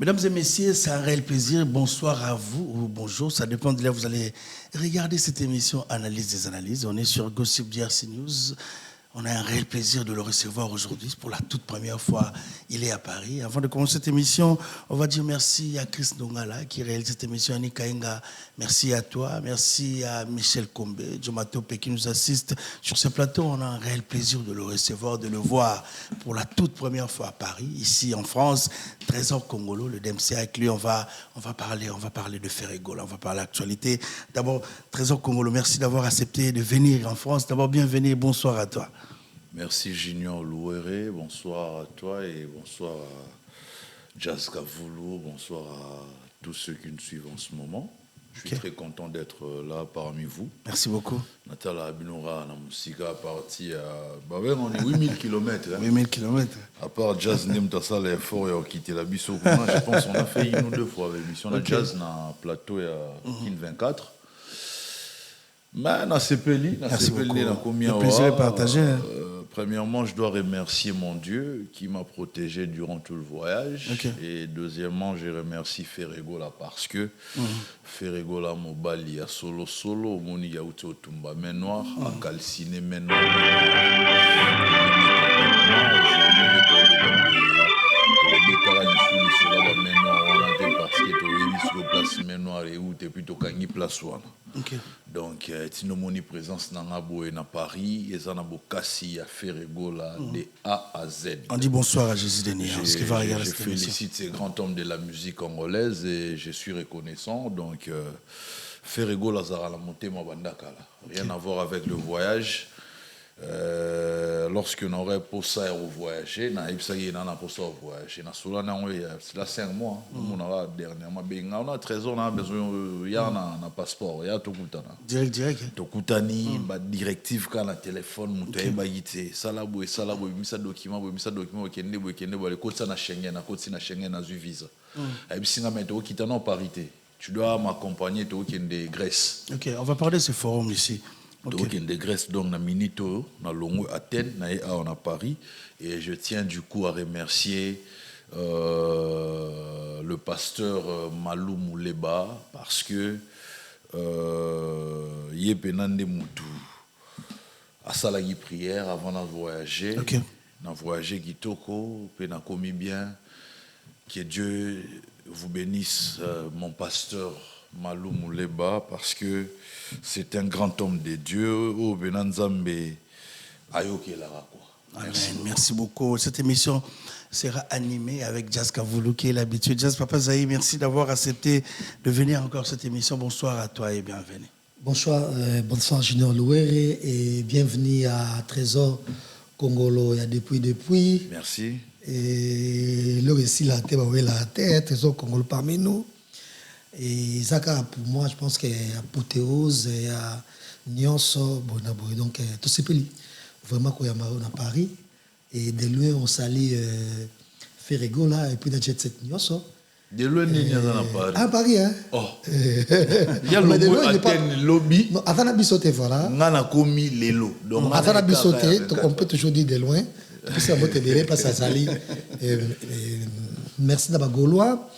Mesdames et messieurs, c'est un réel plaisir. Bonsoir à vous ou bonjour, ça dépend de là où vous allez regarder cette émission Analyse des analyses. On est sur Gossip DRC News. On a un réel plaisir de le recevoir aujourd'hui. Pour la toute première fois, il est à Paris. Avant de commencer cette émission, on va dire merci à Chris Ndongala qui réalise cette émission, Annie Kainga. Merci à toi. Merci à Michel Kombe, Jomatope qui nous assiste sur ce plateau. On a un réel plaisir de le recevoir, de le voir pour la toute première fois à Paris, ici en France. Trésor Congolo, le DMC avec lui, on va parler de Ferregola, on va parler d'actualité. D'abord, Trésor Congolo, merci d'avoir accepté de venir en France. D'abord, bienvenue, bonsoir à toi. Merci Junior Louéré, bonsoir à toi et bonsoir à Jazz Kavoulou, bonsoir à tous ceux qui nous suivent en ce moment. Je suis très content d'être là parmi vous. Merci beaucoup. Natala Abinoura, Namusika, parti à... on est 8000 km. 8000 km. À part Jazz Nemtassa, l'effort et quitté la Bissau. Je pense qu'on a fait une ou deux fois avec l'émission. On a Jazz dans le plateau et à Kin 24. Mais dans ces pays, le plaisir est partagé. Premièrement, je dois remercier mon Dieu qui m'a protégé durant tout le voyage. Et deuxièmement, je remercie Ferregola parce que Ferregola Mobali a solo moni yaouti otumba main noire, a calciné main noire. Donc, si présence dans Paris, et dans Bokassi à Ferregola de A à Z. On dit bonsoir à Jésus Denis. Je félicite ces grands hommes de la musique congolaise et je suis reconnaissant. Donc, Ferregola Zara la montée Mabandakala. Rien à voir avec le voyage. Lorsqu'on aurait pour ça au voyager, on a pour ça au voyager. C'est là 5 mois. On a dernièrement, on a 13 ans, on a besoin, il y a un passeport, il y a tout kutana. Direct. Tout kutani, directive quand le téléphone, on a yité. Ça là, ça document, kende, le code ça na Schengen, na Schengen, na visa. Et puis, on a parité. Tu dois m'accompagner, tu de Grèce. Ok, on va parler de ce forum ici. Donc, de Grèce, donc, na Minito, na Longo, Athènes, on a Paris. Et je tiens du coup à remercier le pasteur Malou Mouleba parce que Yepenande Moutou a salagi prière avant de voyager. Na voyager Kitoko, puis na commis bien. Que Dieu vous bénisse, mon pasteur Malou Mouleba, parce que c'est un grand homme de Dieu. Au Benanzambe, Ayokelara. Merci beaucoup. Cette émission sera animée avec Jazz Kavoulou, qui est l'habitude. Jazz Papa Zaï, merci d'avoir accepté de venir encore à cette émission. Bonsoir à toi et bienvenue. Bonsoir Junior Louéré et bienvenue à Trésor Congolo. Il y a depuis. Merci. Et le récit la tête, Trésor Congolo parmi nous. Et Zaka, pour moi, je pense qu'il y a apothéose, il y a Nyonso, Bonaboy. Donc, tout ce pays, vraiment, qu'on y a marre à Paris. Et de loin, on salue Ferregola et puis dans Jet Set Nyonso. De loin, il y a à Paris. À Paris, hein? Oh. Il y a le mot Athènes lobby. Non, avant de sauter, voilà. On a commis les lots. Donc, avant de sauter, on peut toujours dire de loin. Puis ça va te dire, parce que ça salit. Merci d'abord Gaulois.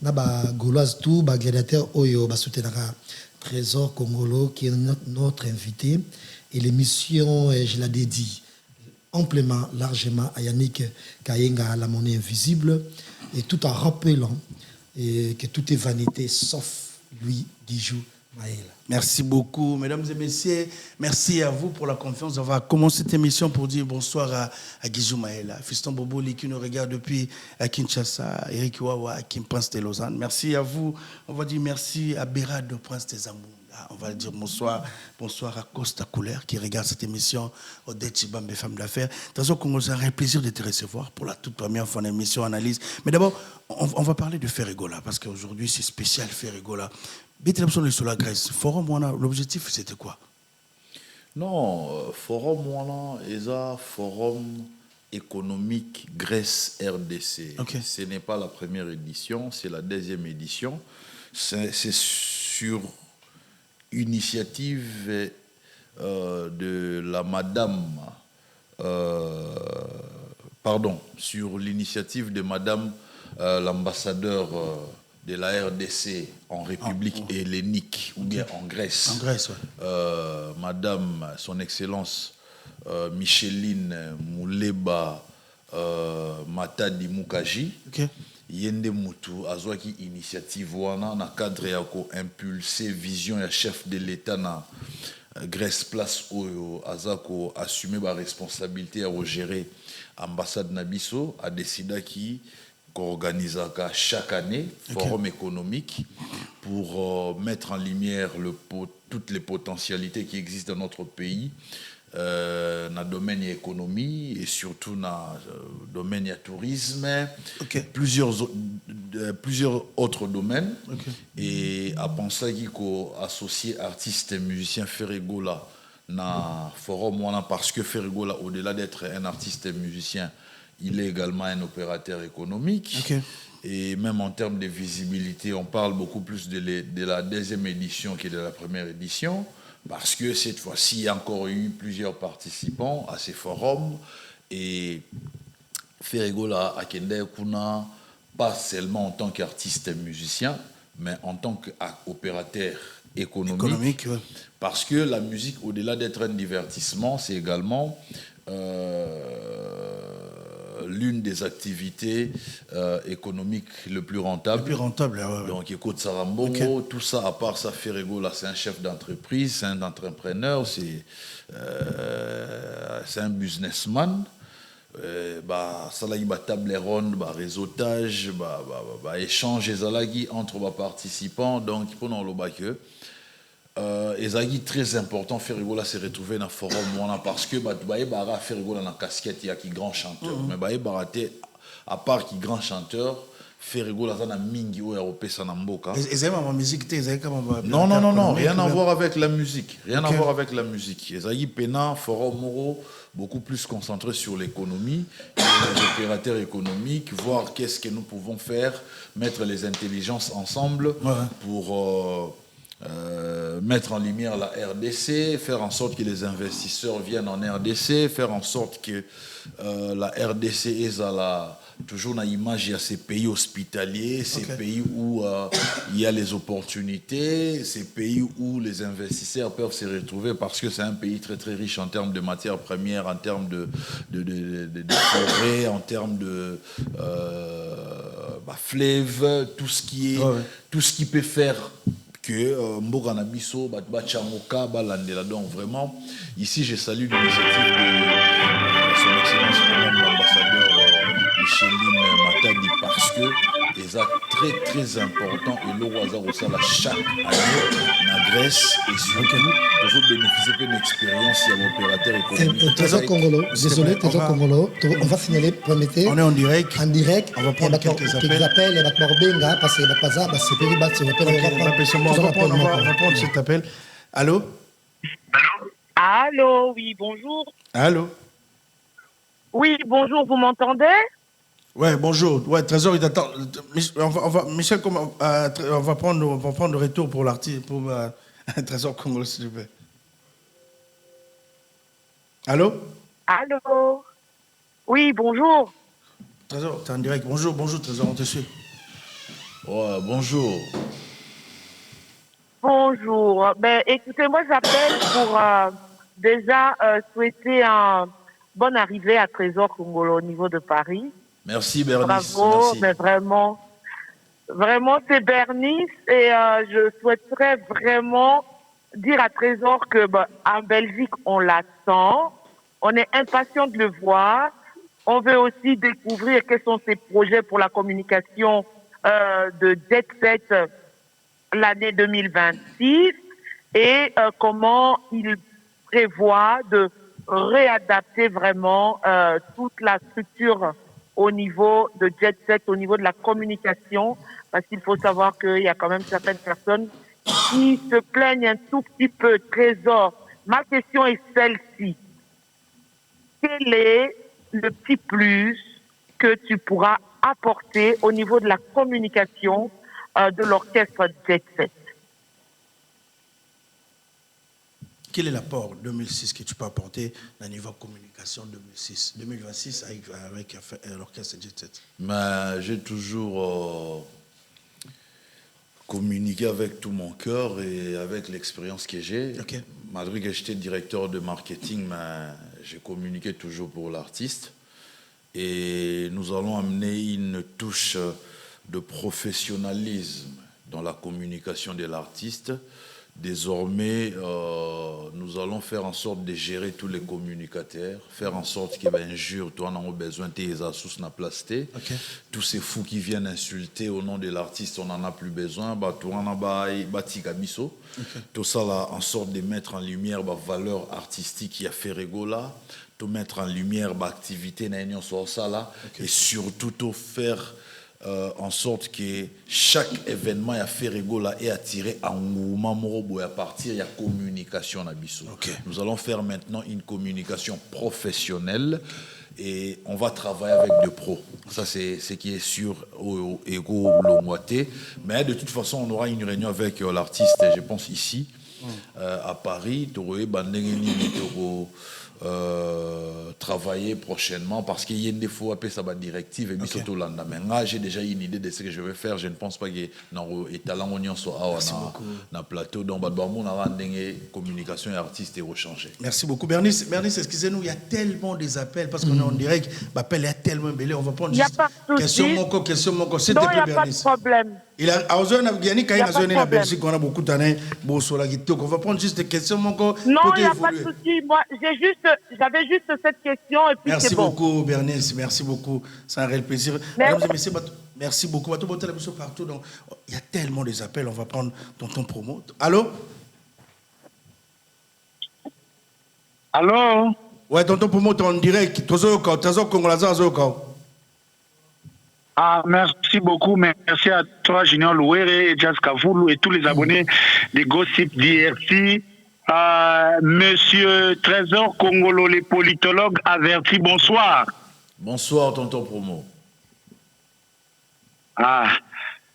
D'abord Gauloise tout, gladiateur Oyo, soutenir Trésor Congolo qui est notre invité. Et l'émission, je la dédie amplement, largement à Yannick Kayenga, la monnaie invisible, et tout en rappelant que tout est vanité sauf lui, Guijou Maël. Merci beaucoup, mesdames et messieurs. Merci à vous pour la confiance. On va commencer cette émission pour dire bonsoir à Guijou Maël, Fiston Boboli qui nous regarde depuis à Kinshasa, Eric Wawa qui Prince de Lausanne. Merci à vous. On va dire merci à Bérard de Prince des Amours. On va dire bonsoir à Costa Couleur qui regarde cette émission Odette Chibambe, femmes d'affaires. De toute façon, c'est un plaisir de te recevoir pour la toute première fois en émission Analyse. Mais d'abord, on va parler de Ferregola parce qu'aujourd'hui, c'est spécial Ferregola. Sur la Grèce, Forum Wana, l'objectif c'était quoi? Non, Forum Wana est un forum économique Grèce-RDC. Ce n'est pas la première édition, c'est la deuxième édition. C'est sur initiative de la madame, sur l'initiative de madame l'ambassadeur de la RDC en République hellénique, ou bien en Grèce. En Grèce, oui. Madame, son Excellence Micheline Mouleba Matadi Mukaji. Ok. Yende Moutou, azwaki initiative wana na cadre ya ko impulser vision ya chef de l'État na Grèce place oyo azako assumer ba responsabilité à gérer ambassade Nabiso a décidé qui organisera chaque année forum économique pour mettre en lumière toutes les potentialités qui existent dans notre pays dans le domaine de l'économie et surtout dans le domaine du tourisme, plusieurs autres domaines. Et à penser qu'il faut associer artistes et musiciens Ferregola dans le forum, parce que Ferregola, au-delà d'être un artiste et musicien, il est également un opérateur économique. Et même en termes de visibilité, on parle beaucoup plus de la deuxième édition que de la première édition. Parce que cette fois-ci, il y a encore eu plusieurs participants à ces forums. Et Ferregola Akende Kuna, pas seulement en tant qu'artiste et musicien, mais en tant qu'opérateur économique. Parce que la musique, au-delà d'être un divertissement, c'est également l'une des activités économiques le plus rentable. Le plus rentable, ouais. Donc, écoute, Sarambongo, tout ça, à part ça, Ferregola, c'est un chef d'entreprise, c'est un entrepreneur, c'est un businessman. Ça là, il y a table ronde, réseautage, échange entre les participants. Donc, il faut dans le bas que c'est très important. Ferregola s'est retrouvé dans le forum parce que Ferregola dans la casquette, il y a qui grand chanteur. Mais à part qui grand chanteur, Ferregola dans la mingi ou européen sanamboka. Et musique, non, rien à voir avec la musique. Rien à voir avec la musique. Ezagi Pena, forum Moro, beaucoup plus concentré sur l'économie, les opérateurs économiques, voir qu'est-ce que nous pouvons faire, mettre les intelligences ensemble pour mettre en lumière la RDC, faire en sorte que les investisseurs viennent en RDC, faire en sorte que la RDC est toujours dans l'image, il y a ces pays hospitaliers, ces pays où il y a les opportunités, ces pays où les investisseurs peuvent se retrouver parce que c'est un pays très très riche en termes de matières premières, en termes de forêts, en termes de fleuves, tout ce qui peut faire que Mboga Nabiso, Batchamoka, Balandela. Donc vraiment, ici je salue l'initiative de son Excellence Madame l'ambassadeur Micheline Matadi parce que c'est très très important et le hasard aussi chaque année en Grèce et surtout toujours bénéficier d'une expérience à l'opérateur économique. Trésor Congolo, désolé, Trésor Congolo, on va signaler, promettez. On est en direct. En direct. On va prendre quelques appels. Parce que on va prendre cet appel. Allô? Allô, oui, bonjour. Allô? Oui, bonjour, vous m'entendez? Ouais, bonjour. Ouais, Trésor, il t'attend. Michel, on va prendre le retour pour l'artiste, pour Trésor Congolais, s'il vous plaît. Allô? Allô? Oui, bonjour. Trésor, t'es en direct. Bonjour, Trésor, on te suit. Ouais, bonjour. Bonjour. Ben, écoutez, moi, j'appelle pour déjà souhaiter une bonne arrivée à Trésor Congolo au niveau de Paris. Merci, Bernice. Bravo, merci. Mais vraiment, c'est Bernice et je souhaiterais vraiment dire à Trésor que en Belgique, on l'attend. On est impatient de le voir. On veut aussi découvrir quels sont ses projets pour la communication de Jet Set l'année 2026 et comment il prévoit de réadapter vraiment toute la structure au niveau de Jet Set, au niveau de la communication, parce qu'il faut savoir qu'il y a quand même certaines personnes qui se plaignent un tout petit peu. Trésor, ma question est celle-ci. Quel est le petit plus que tu pourras apporter au niveau de la communication de l'orchestre Jet Set? quel est l'apport 2006 que tu peux apporter au niveau communication 2026 avec l'orchestre Jet Set? J'ai toujours communiqué avec tout mon cœur et avec l'expérience que j'ai. Okay. Malgré que j'étais directeur de marketing, j'ai communiqué toujours pour l'artiste. Et nous allons amener une touche de professionnalisme dans la communication de l'artiste. Désormais, nous allons faire en sorte de gérer tous les communicateurs, faire en sorte qu'il y ait injure, toi on a besoin de tes assos na plasté. Okay. Tous ces fous qui viennent insulter au nom de l'artiste, on n'en a plus besoin. Bah, toi on a bâti Kabiso. Tout ça là, en sorte de mettre en lumière la valeur artistique qui a fait rigola, de mettre en lumière l'activité na sur ça là, et surtout de faire en sorte que chaque événement a fait rigola et attiré un mouvement morobo à partir de la communication nabiso. Nous allons faire maintenant une communication professionnelle et on va travailler avec des pros. Ça c'est ce qui est sûr au Ego Longwate. Mais de toute façon on aura une réunion avec l'artiste, je pense ici à Paris, travailler prochainement parce qu'il y a des fois après ça va directive et biso to landa. Mais là j'ai déjà une idée de ce que je vais faire. Je ne pense pas que dans étalant on y soit na plateau donc on a une communication et artiste et rechanger. Merci beaucoup Bernice, excusez-nous, il y a tellement des appels parce qu'on est en direct, l'appel est tellement belé, on va prendre juste question mon s'il te plaît Bernice. Il n'y a pas de problème. Il a en Belgique, on a beaucoup d'années. On va prendre juste des questions. Non, il n'y a pas de souci. Moi, j'avais juste cette question et puis c'est bon. Merci beaucoup, Bernice. Merci beaucoup. C'est un réel plaisir. Mesdames et messieurs, merci beaucoup. Partout. Donc, il y a tellement des appels. On va prendre tonton promo. Allô? Allô? Ouais, tonton promo, tu es en direct. Ah, merci beaucoup. Merci à toi, Junior Louere et Jazz Kavoulou et tous les abonnés des Gossip DRC. Monsieur Trésor Kongolo, les politologues avertis, bonsoir. Bonsoir, tonton promo. Ah,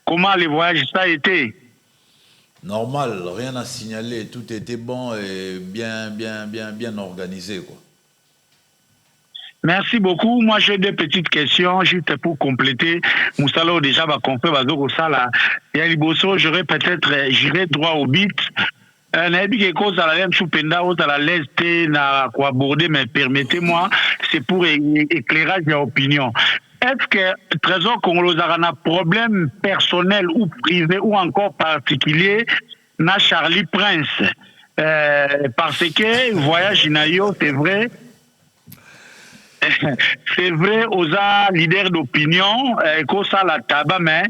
comment les voyages ça a été? Normal, rien à signaler. Tout était bon et bien organisé, quoi. Merci beaucoup. Moi, j'ai deux petites questions, juste pour compléter. Moussalo, déjà, va conférer, j'aurais peut-être, j'irai droit au but. Mais permettez-moi, c'est pour éclairage de opinion. Est-ce que Trésor Congolo a un problème personnel ou privé ou encore particulier na Charlie Prince? Parce que voyage Inayo, c'est vrai. C'est vrai, aux leaders d'opinion, qu'on ça la tabac, mais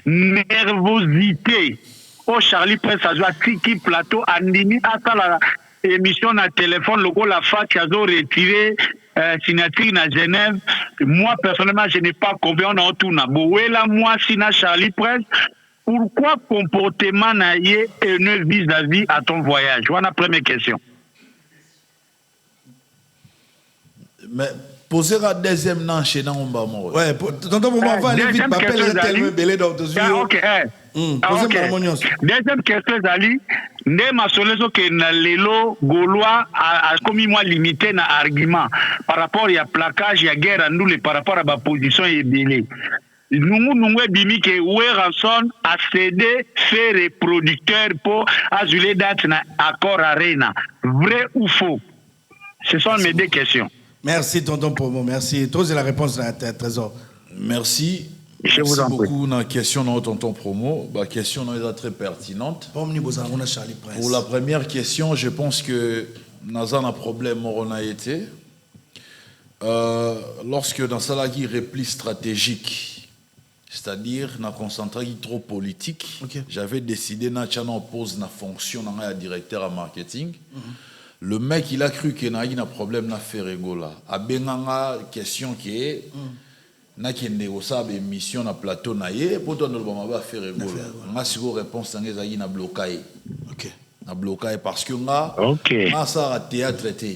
nervosité. Oh, Charlie Prince a joué à Tiki Plateau, Andini, à la émission à téléphone, le la fac a retiré signature à Genève. Moi, personnellement, je n'ai pas confiance en tout. Là, moi, si na Charlie Prince, pourquoi comportement naïe haineux vis-à-vis à ton voyage? Voilà la première question. Mais poser la deuxième non chez nous on va mourir. Ouais, tonton moment on va aller vite, m'appelle est tellement belé dans tes yeux. OK. Deuxième question Zali, ne masolezo que na lelo Gaulois a commis moi limité na argument par rapport à plaquage, à guerre à nous par rapport à ma position et belé. Nous bimi que Ranson a cédé fait reproducteur pour azuler date na accord arena. Vrai ou faux? Ce sont mes deux questions. Merci, tonton Promo. Merci. Toi, c'est la réponse à la Trésor. Merci. Je vous en prie. Beaucoup dans la question de tonton Promo. La question est très pertinente. Pour la première question, je pense que nous avons un problème on a été. Lorsque dans ça, il y a un repli stratégique, c'est-à-dire dans concentré trop politique, j'avais décidé de poser une fonction de directeur en marketing. Le mec, il a cru qu'il y a un problème à faire rigola. A benanga question qui est na qui négociable émission na plateau na yé pour toi nous va faire rigola. Ma seconde réponse c'est qu'il na bloqué. OK. Na bloqué parce que na ça a théâtre traité.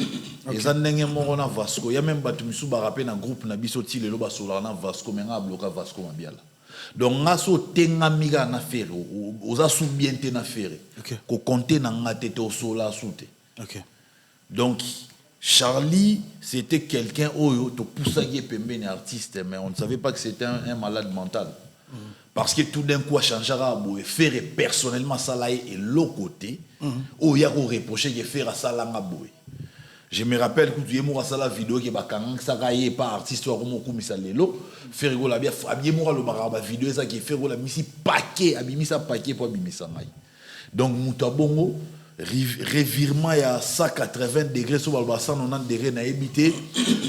Les andenge mo na Vasco, il y a même batu misu ba rappel na groupe na biso ti lelo ba sola na Vasco mais na bloqué Vasco mabiala. Donc na so tenga miga na faire, oza sous bien te na faire. Ko compter na ngate to sola soute. Ok. Donc, Charlie, c'était quelqu'un où tu poussais un artiste, mais on ne savait pas que c'était un malade mental. Parce que tout d'un coup, changera à faire personnellement ça là et l'autre côté, où il y a reproché de faire ça là. Je me rappelle que tu as la vidéo qui est pas artiste ou comme ça lelo faire la bien le baraba vidéo ça qui fait la misi paquet abimisa paquet pour abimisa mai. Donc mutabongo revirement à 180 degrés sur le bassin 90 degrés na habité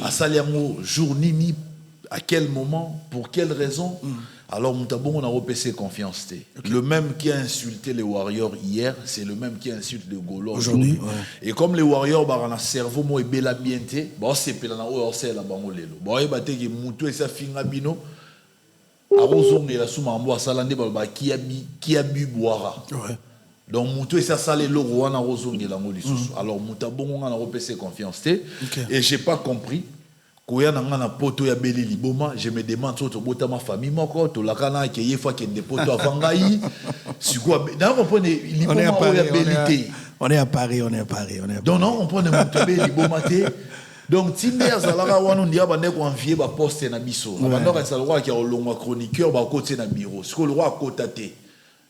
à saliamo jour nini à quel moment pour quelle raison. Alors mutabongo na repessé confiance. Okay. Le même qui a insulté les Warriors hier, c'est le même qui insulte les Gaulois aujourd'hui. Ouais. Et comme les Warriors ba na cerveau mo e bela bienté, ba c'est pela na o c'est la bango lelo. Ba e baté ki mutu esa finga bino. Arozonge la suma mbo salande ba qui a bu boira. Ouais. Donc mutu esa salé lo wana arozonge la ngoli susu. Alors mutabongo na repessé confiance. Okay. Et j'ai pas compris. Koya na poto ya beli liboma, je me demande si tu bota ma famille moko to la kana ke yefa ke de poto avangai siko na comprendre liboma ya belité. On est à Paris. Donc non on prend mon beli liboma te. Donc tinde ya zalara wana ndia ba ndeko envier ba poste na biso. Abandora ça le roi qui a olongwa chroniqueur ba côté na bureau. Siko le roi kotate.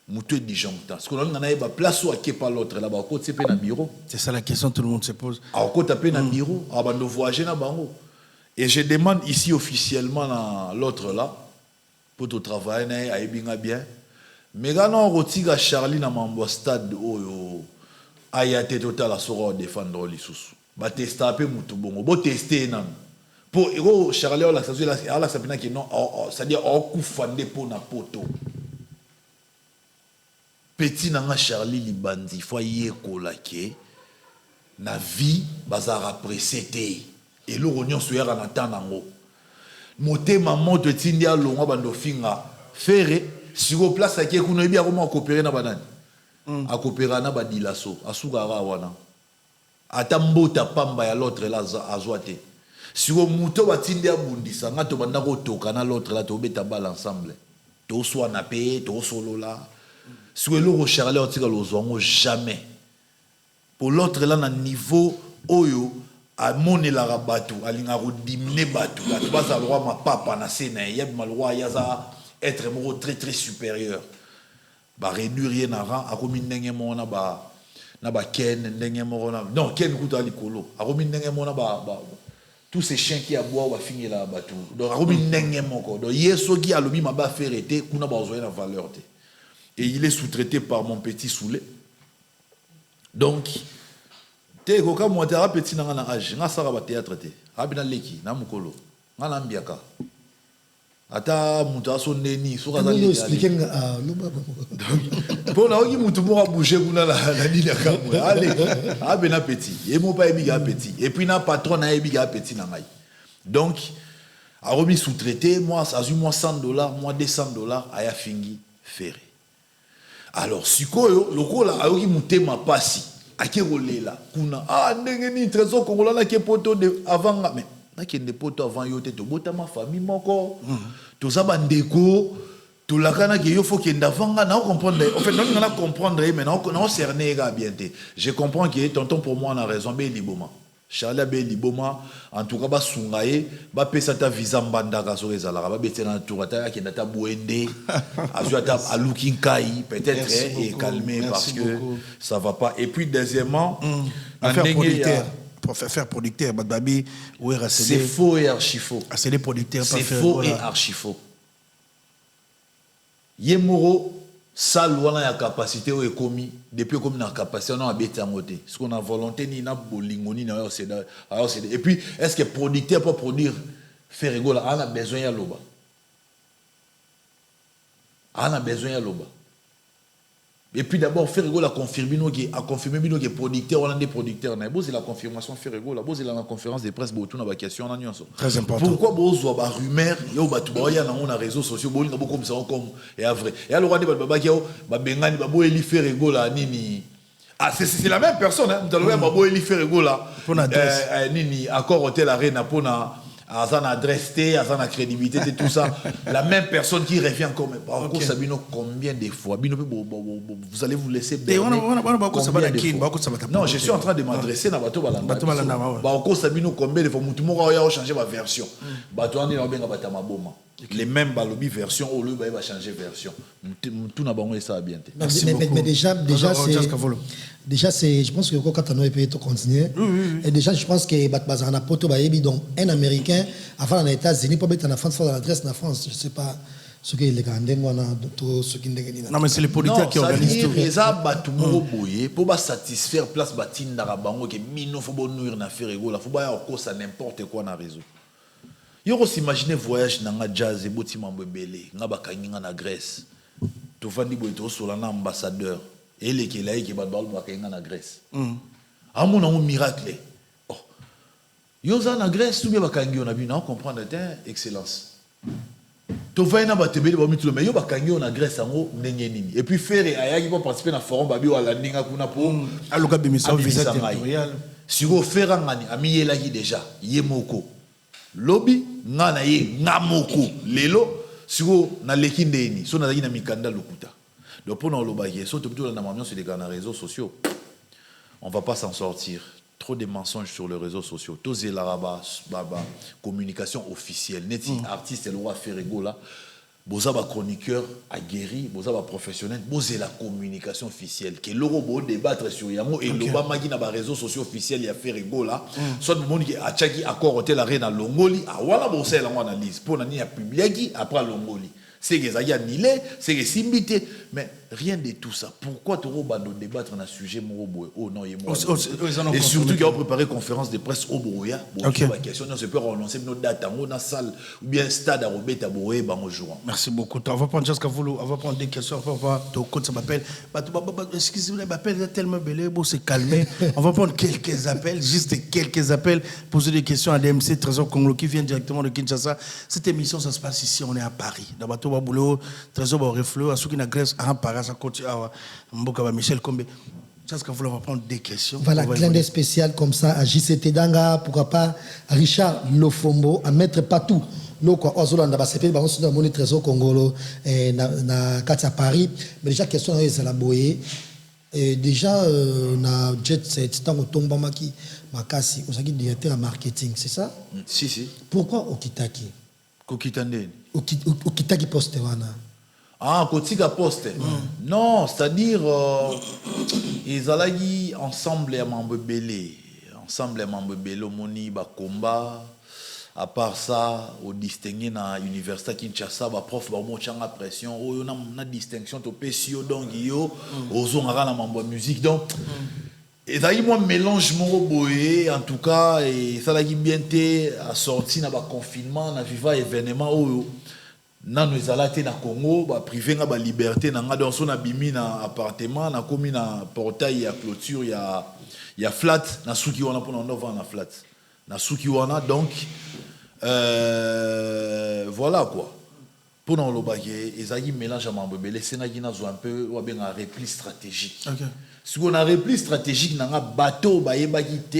Mutu disjonctant. Ce qu'on a na ba place ou à pas l'autre là ba côté pe na bureau. C'est ça la question que tout le monde se pose. A côté pe na bureau, abando voyager na bango. Et je demande ici officiellement à l'autre là, pour tout travailler, à Ebinga bien. Mais quand on retire Charlie dans mon stade, il y a été total à se défendre les sous. Bah tester un peu moutou bon, bon tester non. Pour Charlie là, ça veut dire que non, c'est-à-dire on coup fandé pour na poto. Petit nanga Charlie libandi, faut y écolaquer. Na vie, bazar après c'était. Et le rognon soya en attendant. Moté maman te tindia longa bando finga. Faire sur place à qui qu'on a bien comment coopérer na banane. A coopérer na badilaso. A sougara wana. Atambo ta pamba ya l'autre là azoate. Sur moto ba tindia bundisa nga to banda ko toka na l'autre là to beta bal ensemble. To soit na paye, to solo là. Sur le ro Charlie on tika lozongo jamais. Pour l'autre là na niveau oyo a mone la rabatu alinga rodimne batu la basa loi ma papa na sena yeb malwa yaza être mo très très supérieur ba réduire rien ara a komi ndenge mo na ba ken ndenge mo na non ken kuta likolo a komi ndenge mo na ba tous ces chiens qui aboient va finir la batu donc a komi ndenge mo ko donc yeso qui a lobi ma ba faire été kuna ba ozoya na valeur te et il est sous-traité par mon petit Soulé donc te ko ka mo tera petit na na age nga sara ba théâtre te abina leki na mukolo nga na mbiaka ata mutu aso neni so ka za le expliquer lo baba pour na oki mutu mo ka bouger kuna la nini ka allez abina petit et mo pa ebiga petit et puis na patron na ebiga petit na ngai donc a remis sous-traité moi azu moi $100 moi $200 aya fingi ferré alors sikoyo lokola ayoki mutema pasi akerolela kuna ndenge ni trésor kongola na ke poto de avant mais na ke de poto avant yo te to bota ma famille moko to za bandeko to la kana ke yo faut que ndavanga na comprendre en fait non na comprendre mais non cerner ga bien te je comprends que tonton pour moi on a raison be liboma Charlie be liboma en tout cas ba sungaye ba pesa ta visa mbandaka so ezala ba betela na tourata ke ndata boende azuata a looking kai peut-être et calmer parce que beaucoup. Ça va pas et puis deuxièmement faire producteur babi c'est faux et archi faux c'est les producteurs c'est faux et archi faux Yemoro ça loin la capacité ou commis depuis comme na capacité on a bêté en côté ce qu'on a volonté ni na bolingoni na c'est et puis est-ce que producteur pour produire faire rigolo on a besoin ya loba et puis d'abord faire rigolo a confirmer que producteur on a des producteurs na c'est la confirmation faire rigolo là c'est la conférence de presse botou na ba question na nyonso très important pourquoi bozo ba rumeur yo batu ba ya na on a réseaux sociaux bolinga beaucoup comme ça comme et vrai et alors on dit baba ki ba bengani ba boeli faire rigolo nini c'est la même personne hein mutalo ba boeli faire rigolo nini accord hôtel arena pona Azan adresse, Azan a crédibilité, tout ça. La même personne qui revient encore, mais combien de fois vous allez vous laisser berner combien de fois? Non, je suis en train de m'adresser à Bato Balanda. Combien de fois Moutoumora a changé ma version. Bato Andi n'a pas ma les mêmes balobi version au lieu va changer version. Tout n'a pas ça bien. Mais déjà c'est je pense que quand on a payé tout continuer et déjà je pense que bazana poto ba yebi donc un américain avant les États-Unis pour mettre en France faire l'adresse en France, je sais pas ce que les gandeng wana tout ce qui ndengeni. Non mais c'est les politiques qui organisent tout. Ça batu moko boyer pour ba satisfaire place batinda bango que mino faut bon nourrir na faire ego la faut ba ko ça n'importe quoi na réseau. Yo ko s'imaginer voyage na nga jazz et boti mambebele nga bakangi nga na Grèce. To fandi boy to solana ambassadeur et les qui là qui ba bakangi nga na Grèce. Amona un miracle. Oh. Yo za na Grèce tout bien bakangi on a bien comprendre excellence. To va na batebele ba mitulo mais yo bakangi on na Grèce ango ndenge nini. Et puis faire ayaki pour participer na forum babi wala ndinga kuna po aloka bimisa visa territorial. Si go faire ngani amiyela ki déjà yemoko. Lobby ngana ye ngamoko lelo siko na lekindeni so na na mikanda lokuta donc pour nous lobaye so tout na mamio sur les réseaux sociaux on va pas s'en sortir trop de mensonges sur les réseaux sociaux tous la baba communication officielle neti artiste le roi Ferrego là boza ba chroniqueur aguerri boza ba professionnel boza la communication officielle que l'euro bo débattre sur yango et le ba magi na ba réseaux sociaux officiels ya Ferrego là soit le monde qui a chaki accord hôtel arena longoli a wala boza la analyse pour na ni ya publier après longoli c'est que ça y a nilé c'est que simbité mais rien de tout ça pourquoi tu bando débattre na sujet morobo oh non et surtout qu'il a préparé conférence de presse au Boya bon la question on se peut renoncer nos dates en na salle ou bien stade à Robert Boé bango jouant. Merci beaucoup. On va prendre jusqu'à vous on va prendre des questions on va voir ton compte ça m'appelle excusez-moi m'appelle tellement belé bon c'est calmer on va prendre quelques appels juste quelques appels poser des questions à DMC Trésor Congolo qui vient directement de Kinshasa. Cette émission ça se passe ici on est à Paris dans bateau boulot Trésor ba refleu à ceux qui na Grèce à Paris ça continue à Mboka Michel Kombe. Ça ce qu'on va prendre des questions. Voilà, clin d'œil spécial comme ça à JCT Danga, pourquoi pas à Richard Lofombo, à Maître Patou. Loko Ozolanda ba sepeli ba on se moni Trésor Congolo na Katia Paris. Mais déjà question est la boye. Déjà na jet set tango tomba maki makasi osaki directeur en marketing, c'est ça? Si. Pourquoi okitaki? Kokitande. Okitaki poste wana. Ah, Kotika poste. Non, c'est-à-dire, ils allaient ensemble à Mambebele. Ensemble à Mambebele, Moni, Bakomba. À part ça, au distingué dans l'université Kinshasa, prof, Mochanga pression. Oh, on a une distinction, tu peux si donc yo, aux onara la mambo musique. Donc, et ça y moi mélange mon boé, en tout cas, et ça l'a bien été assorti dans le confinement, dans le vivant événement. Nan nous allons na Congo ba privé nga ba liberté na nga donc son abimi na appartement na komi na portail ya clôture ya flat na suki wana pour na vendre na flat na suki wana donc voilà quoi pour na lobake ezaki mélange à mambebele senaki na zo un peu ou bien un repli stratégique si on a repli stratégique na nga bateau ba yebaki te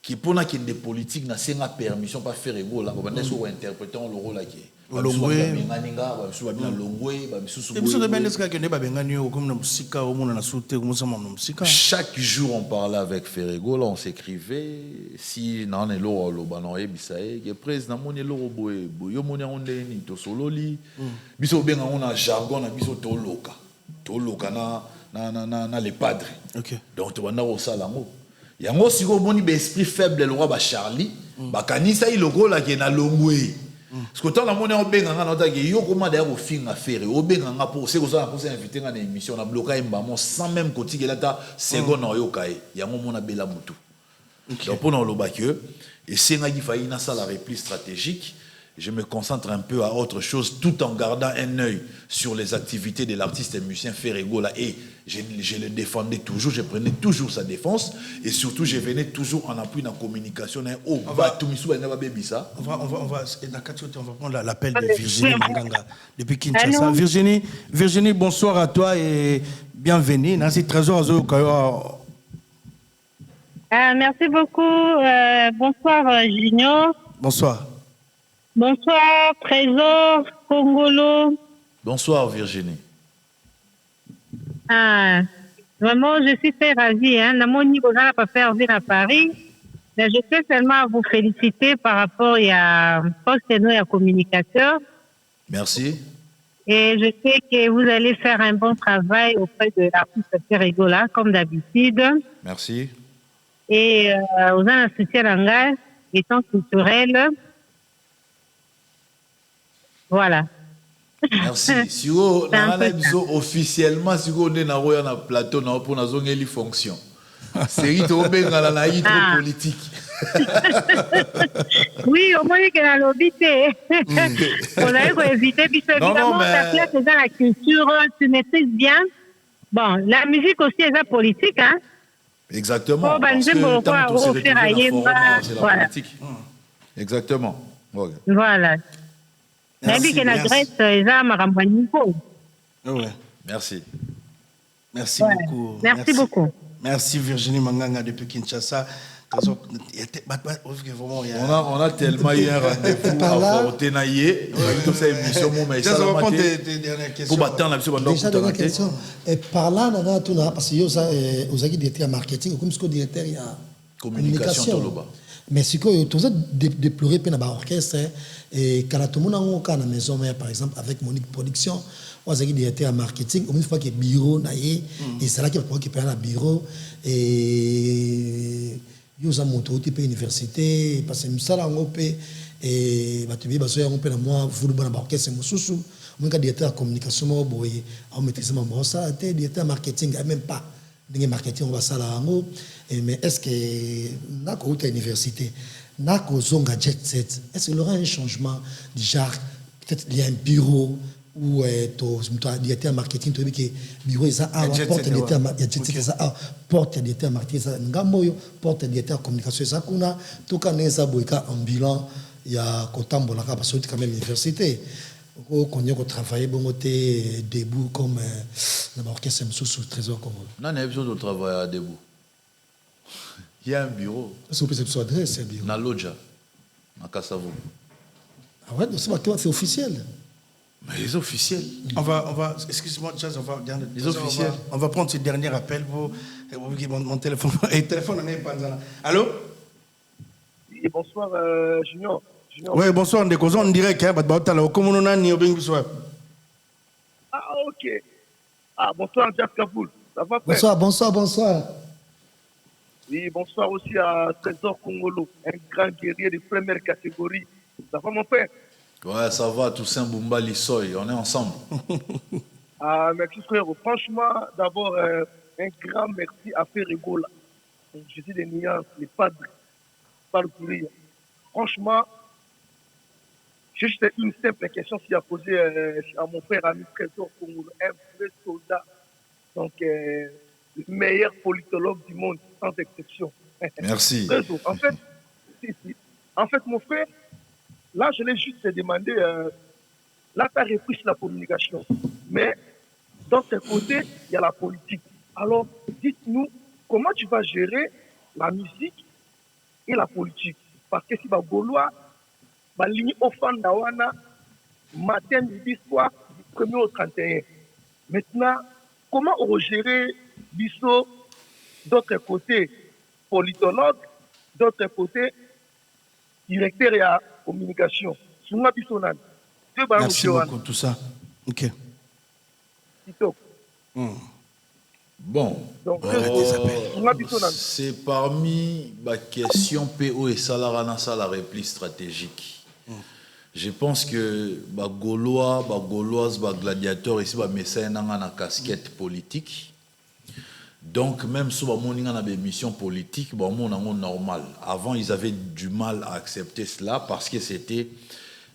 qui pour na kende politique na senga permission pas faire ego là ba ndeso interpréter le rôle là qui Longwe nganinga ba bisu ba bina longwe ba bisusu chaque jour on parlait avec Ferrego là on s'écrivait si nan elo lo ba no ebisae que président moni lo boye yo moni on ni to sololi biso benga on a jargon na biso to loka na les padres donc to bana o sala ngo yango siko moni be esprit faible le roi ba Charlie ba kanisa iloko la ke na longwe. Parce que tant la monnaie au Benganga, on a dit yo comment d'ailleurs au film à faire au Benganga pour c'est que ça pour s'inviter dans l'émission on a bloqué mbamo sans même côté là ta seconde en yokai ya mon a bela mutu donc pour nous le bac et c'est nga qui failli na ça la repli stratégique je me concentre un peu à autre chose tout en gardant un œil sur les activités de l'artiste et musicien Ferrego là et je le défendais toujours, je prenais toujours sa défense et surtout je venais toujours en appui dans la communication. On va prendre l'appel de Virginie Manganga depuis Kinshasa. Virginie, bonsoir à toi et bienvenue. Merci Trésor. Merci beaucoup. Bonsoir Junior. Bonsoir. Bonsoir, Trésor, Congolo. Bonsoir Virginie. Ah, vraiment, je suis très ravie. Dans mon niveau, je n'ai pas fait venir à Paris. Mais je tiens seulement à vous féliciter par rapport à poste et à communicateur. Merci. Et je sais que vous allez faire un bon travail auprès de l'artiste Ferregola, comme d'habitude. Merci. Et aux instituts langage, étant culturel. Voilà. Merci. Si vous avez officiellement, si vous avez un plateau pour une fonction, c'est trop politique. Oui, au moins qu'il y a l'obité. On a évité, puis évidemment, ta place est dans la culture, tu maîtrises bien. Bon, la musique aussi est politique, hein? Exactement. Oh, parce que tant que c'est la politique. Exactement. Voilà. Merci. Merci. Merci beaucoup. Merci beaucoup. Merci Virginie Manganga depuis Kinshasa. On a tellement eu un rendez-vous à Fortenaye. Déjà, dernière question. Et par là, parce que vous avez directeur marketing, comme ce que directeur il y a communication. Mais ce que vous avez déploré dans l'orchestre, et quand tout le monde a la maison, par exemple, avec Monique Production, vous avez directeur marketing, une fois que le bureau, et c'est là qu'il faut qu'il le bureau. Et vous avez monté à l'université, parce que ça, et vous avez moi, vous avez l'orchestre, vous avez directeur communication, vous avez maîtrisé mon ça, directeur marketing, même pas. Le marketing, on va ça là. Mais est-ce que, dans l'université, dans le jet set, est-ce qu'il y aura un changement du genre, peut-être il y a un bureau ou un directeur marketing, tu dis que bureau est ça, porte directeur marketing, porte directeur marketing, porte directeur communication, ça, qu'on a, tout cas, n'est-ce pas, ambulant, il y a Kotambola, parce que c'est quand même l'université. Qu'on y a travaillé debout comme l'orchestre sous Trésor Congolais. Non, il y a besoin de travailler debout. Il y a un bureau. Est-ce que vous pouvez adresse un bureau? Dans l'Odja, à Kassavo. Ah ouais, c'est officiel. Mais c'est officiel. On va excuse-moi, Jazz, on va regarder. Les officiels. On va prendre ce dernier appel pour mon téléphone. Et téléphone, on est pas là. Allô? Oui, bonsoir, Junior. Oui, bonsoir, on est en direct. Ah, ok. Ah, bonsoir, Jazz Kapoul. Ça va, frère? Bonsoir. Oui, bonsoir aussi à Trésor Congolo, un grand guerrier de première catégorie. Ça va, mon frère? Ouais, ça va, Toussaint Boumba Lissoy, on est ensemble. Ah, merci, frère. Franchement, d'abord, un grand merci à Ferregola. Je suis des nuances, les padres, pas le courrier. Franchement, j'ai juste une simple question qu'il a posée à mon frère ami Trésor Congolo, un vrai soldat, donc le meilleur politologue du monde, sans exception. Merci. Trésor, en fait, mon frère, là, je l'ai juste demandé, là, tu as repris sur la communication, mais dans ce côté, il y a la politique. Alors, dites-nous, comment tu vas gérer la musique et la politique? Parce que si tu Gaulois, la ligne au Fandawana, matin, midi, soir, du 1er au 31. Maintenant, comment on va gérer Bisso d'autre côté politologue, d'autre côté directeur et à communication? Merci beaucoup, tout ça. Ok. Bon, c'est parmi les questions PO et Salarana, ça la réplique stratégique. Je pense que les Gaulois, les Gauloises, les gladiateurs ici, les messieurs ont une casquette politique. Donc, même si on a des missions politiques, c'est normal. Avant, ils avaient du mal à accepter cela parce que c'était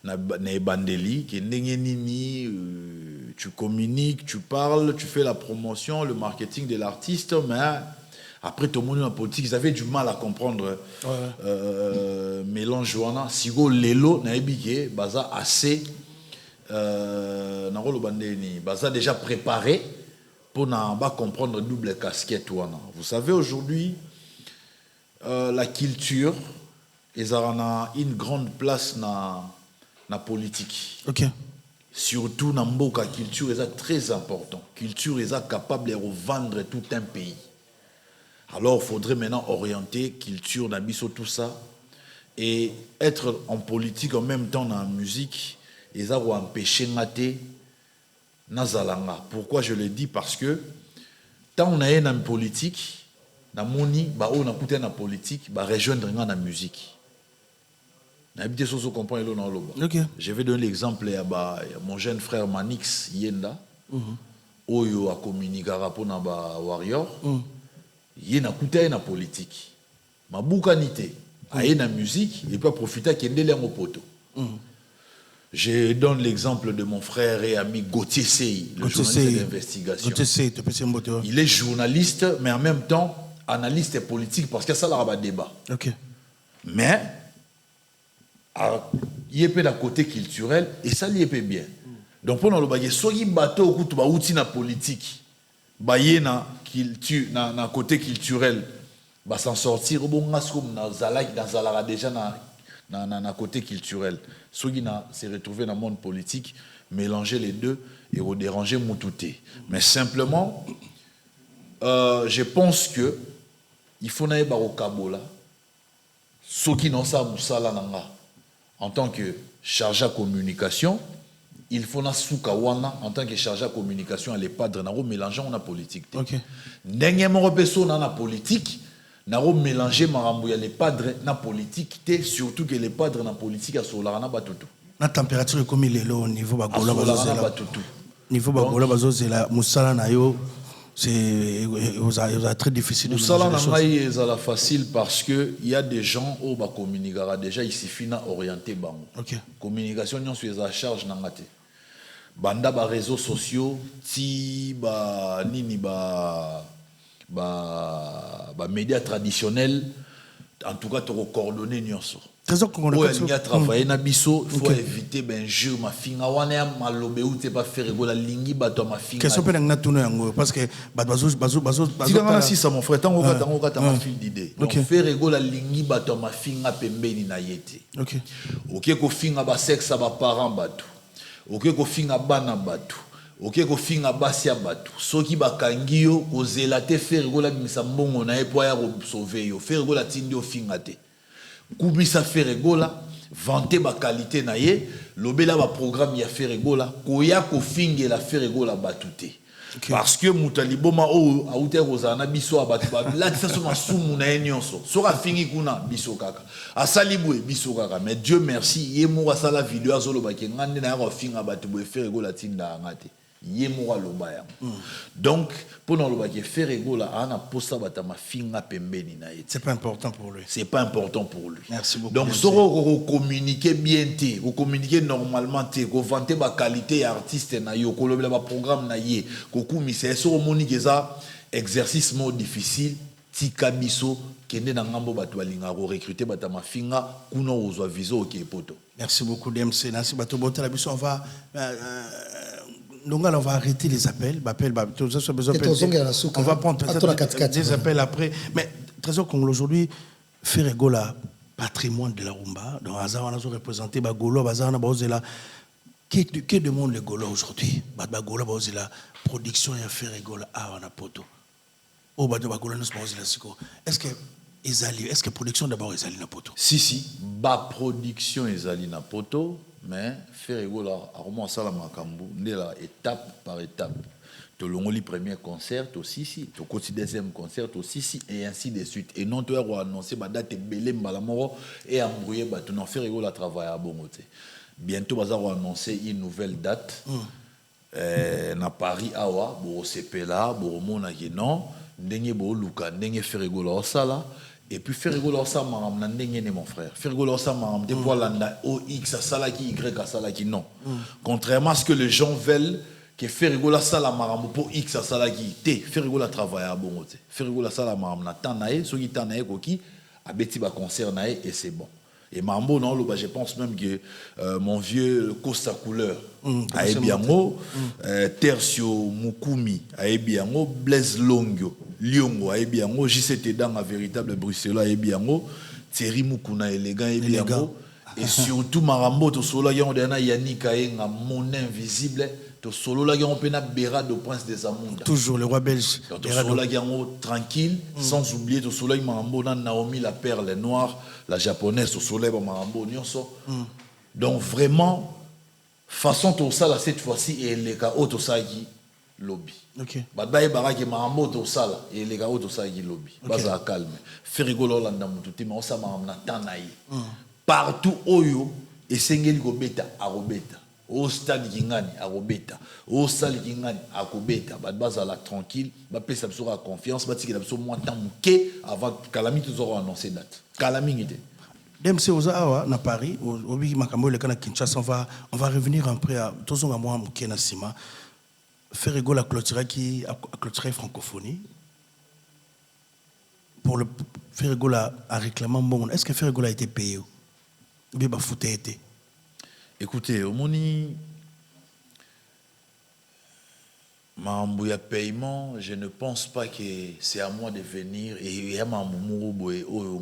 Bandeli, tu communiques, tu parles, tu fais la promotion, le marketing de l'artiste, mais après tout le monde en politique, ils avaient du mal à comprendre mélange joana. Sigo lelo naibike baza assez narolo bandeni baza déjà préparé pour ne comprendre double casquette wana. Vous savez aujourd'hui la culture ils ont une grande place la politique. Ok. Surtout dans la culture, est très important. Culture est capable de revendre tout un pays. Alors, il faudrait maintenant orienter culture, nabiso, tout ça, et être en politique en même temps dans la musique, et ça va empêcher mater nazalanga. Pourquoi je le dis? Parce que tant on a une politique, dans moni, bah on a coûté dans politique, bah rejoindre dans la musique. N'habitez pas comprendre le nom. Je vais donner l'exemple à mon jeune frère Manix Yenda, Oyo a communiqué rapport na ba warrior. Yena coûté na politique. Ma boucanité, a na musique et peut profiter qu'il y ait un poto. Je donne l'exemple de mon frère et ami Gauthier Sey, le journaliste d'investigation. Il est journaliste, mais en même temps analyste politique parce que ça là un débat. Mais il y a un côté culturel et ça y est bien. Donc pendant le bagage, soit il bateau ou tout outil na politique, bailler na culture, na côté culturel, bah s'en sortir au bon ngas comme na zalak dans zalara déjà na côté culturel. Soit il s'est retrouvé dans le monde politique, mélanger les deux et au déranger moutouté. Mais simplement, je pense que il faut n'aller au Kabola, ceux qui n'ont ça moussala nanga. En tant que chargé de communication, il faut soukawana en tant que chargé de communication à les padres naro mélanger la politique. Dernièrement repeso na politique, naro mélanger marambo ya les padres na politique surtout que les padres na politique à solarana batutu. La température comme il est là au niveau bagola bazozela. Niveau bagola bazozela musala na yo c'est très difficile de ça là facile parce que il y a des gens au ba communiquera déjà il suffit na orienter bango. Communication non sur la charge na ngate. Banda ba réseaux sociaux ti ba nini ba médias traditionnels en tout cas te coordonner nyonso. Trésor congolais. Il y a travaillé na biso, il faut éviter ben jeu ma finga wana malobe ou te pas faire rigola lingi bato ma finga. Question pe na tunu yango parce que bazo si ça mon frère tango kata ma fil d'idée. Donc faire rigola lingi bato ma finga pembeni na yete. OK ko finga ba sexe ba parents bato. OK ko finga bana bato. OK ko finga basia bato. Soki bakangi yo ko zelate faire rigola misa mbongo na e po ya ko sauver yo. Faire rigola tindi o finga te. Koubisa faire gola, vanter ma qualité na ye, lobela ba programme ya faire gola, koya ko finge la faire gola batute. Parce que mutaliboma o aute rozana biso abatu ba la ça so masumu na enyonso. Sora fingi kuna biso kaka. Asalibwe biso kaka. Mais Dieu merci, ye mo sala vidéo azolo ba ke ngande na ko finga batu bo faire gola tinda ngate. Donc, pour nous faire rigola, on a posé ma finga pembeni na yete. C'est pas important pour lui. C'est pas important pour lui. Merci beaucoup. Donc, si vous communiquez bien, vous communiquez normalement, vous vantez ma qualité artiste na yo, vous le programme na ye, vous communiquez sur exercice moins difficile, tika biso kende na ngambo bato balinga ko recruter bata mafinga kuno ozwa viso OK poto. Merci beaucoup DMC. Merci bato botela biso on va donc on va arrêter les appels, on va prendre peut-être des appels après. Mais Trésor Congolais aujourd'hui fait rigola patrimoine de la rumba. Donc Azar on a représenté Bagolo, Azar on a Bazela. Que demande le Golo aujourd'hui? Bagolo Bazela production et fait rigola on a poto. Oh Bagolo nous Bazela siko. Est-ce que production d'abord ezali na poto? Si ba production ezali na poto. Mais faire rigola à ça la makambu la étape par étape. To longoli premier concert aussi si, to côté deuxième concert aussi si et ainsi de suite. Et non tu as annoncé ba date belé mbalamoro et embrouiller ba to non faire rigola travail à bongoté. Bientôt bazar annoncer une nouvelle date. Na Paris awa bo sepela bo mona non ndenge bo luka ndenge faire rigola ça là. Et puis faire rigoler ça maram na ndenge mon frère faire rigoler ça maram des poids landa o x ça qui y ça qui non contrairement à ce que les gens veulent que faire rigoler ça la maram pour x ça qui t faire rigoler travail à bon côté faire rigoler ça la maram na tanae ceux qui tanae koki abeti ba concert nae et c'est bon et mambo non lo je pense même que mon vieux Costa couleur a ebiango Tertio Mukumi a ebiango Blaise Longyo Liongo a ebiango JCT dans un véritable Bruxelles a ebiango Thierry Mukuna élégant ebiango Et surtout, Marambo, to solo la on a Yannick Aenga, mon invisible, to solo la on pena Béra de Prince des Amonda. Toujours le roi belge. To solo la tranquille, sans oublier to solo Marambo, Naomi la perle noire, la japonaise, to solo Marambo, nyonso. Donc vraiment, façon tout ça là cette fois-ci et les cas auto ça qui lobby. OK. Badbaye baraki Marambo tout ça là et les gars auto ça qui lobby. Baza calme. Fait rigolo là dans tout mais on ça Maramna tanaï. Partout oyo et sengeli ko beta a robeta. Au stade kingani a robeta. Au salle kingani a kobeta. Baza là tranquille, ba pesa sera confiance, ba tikela so moins temps muké avant calamité nous aurons annoncé date. Calamité. DMC Ozawa na Paris, au Bigi Makambo, le Kana Kinshasa, on va revenir après à tous les mois Mouké Nassima. Faire égaux la clôture qui a clôturé francophonie. Pour le faire égaux à réclamant bon, est-ce que faire égaux a été payé? Ou bien fouté été? Écoutez, au moni Mambouya paiement, je ne pense pas que c'est à moi de venir et à Mamourouboé ou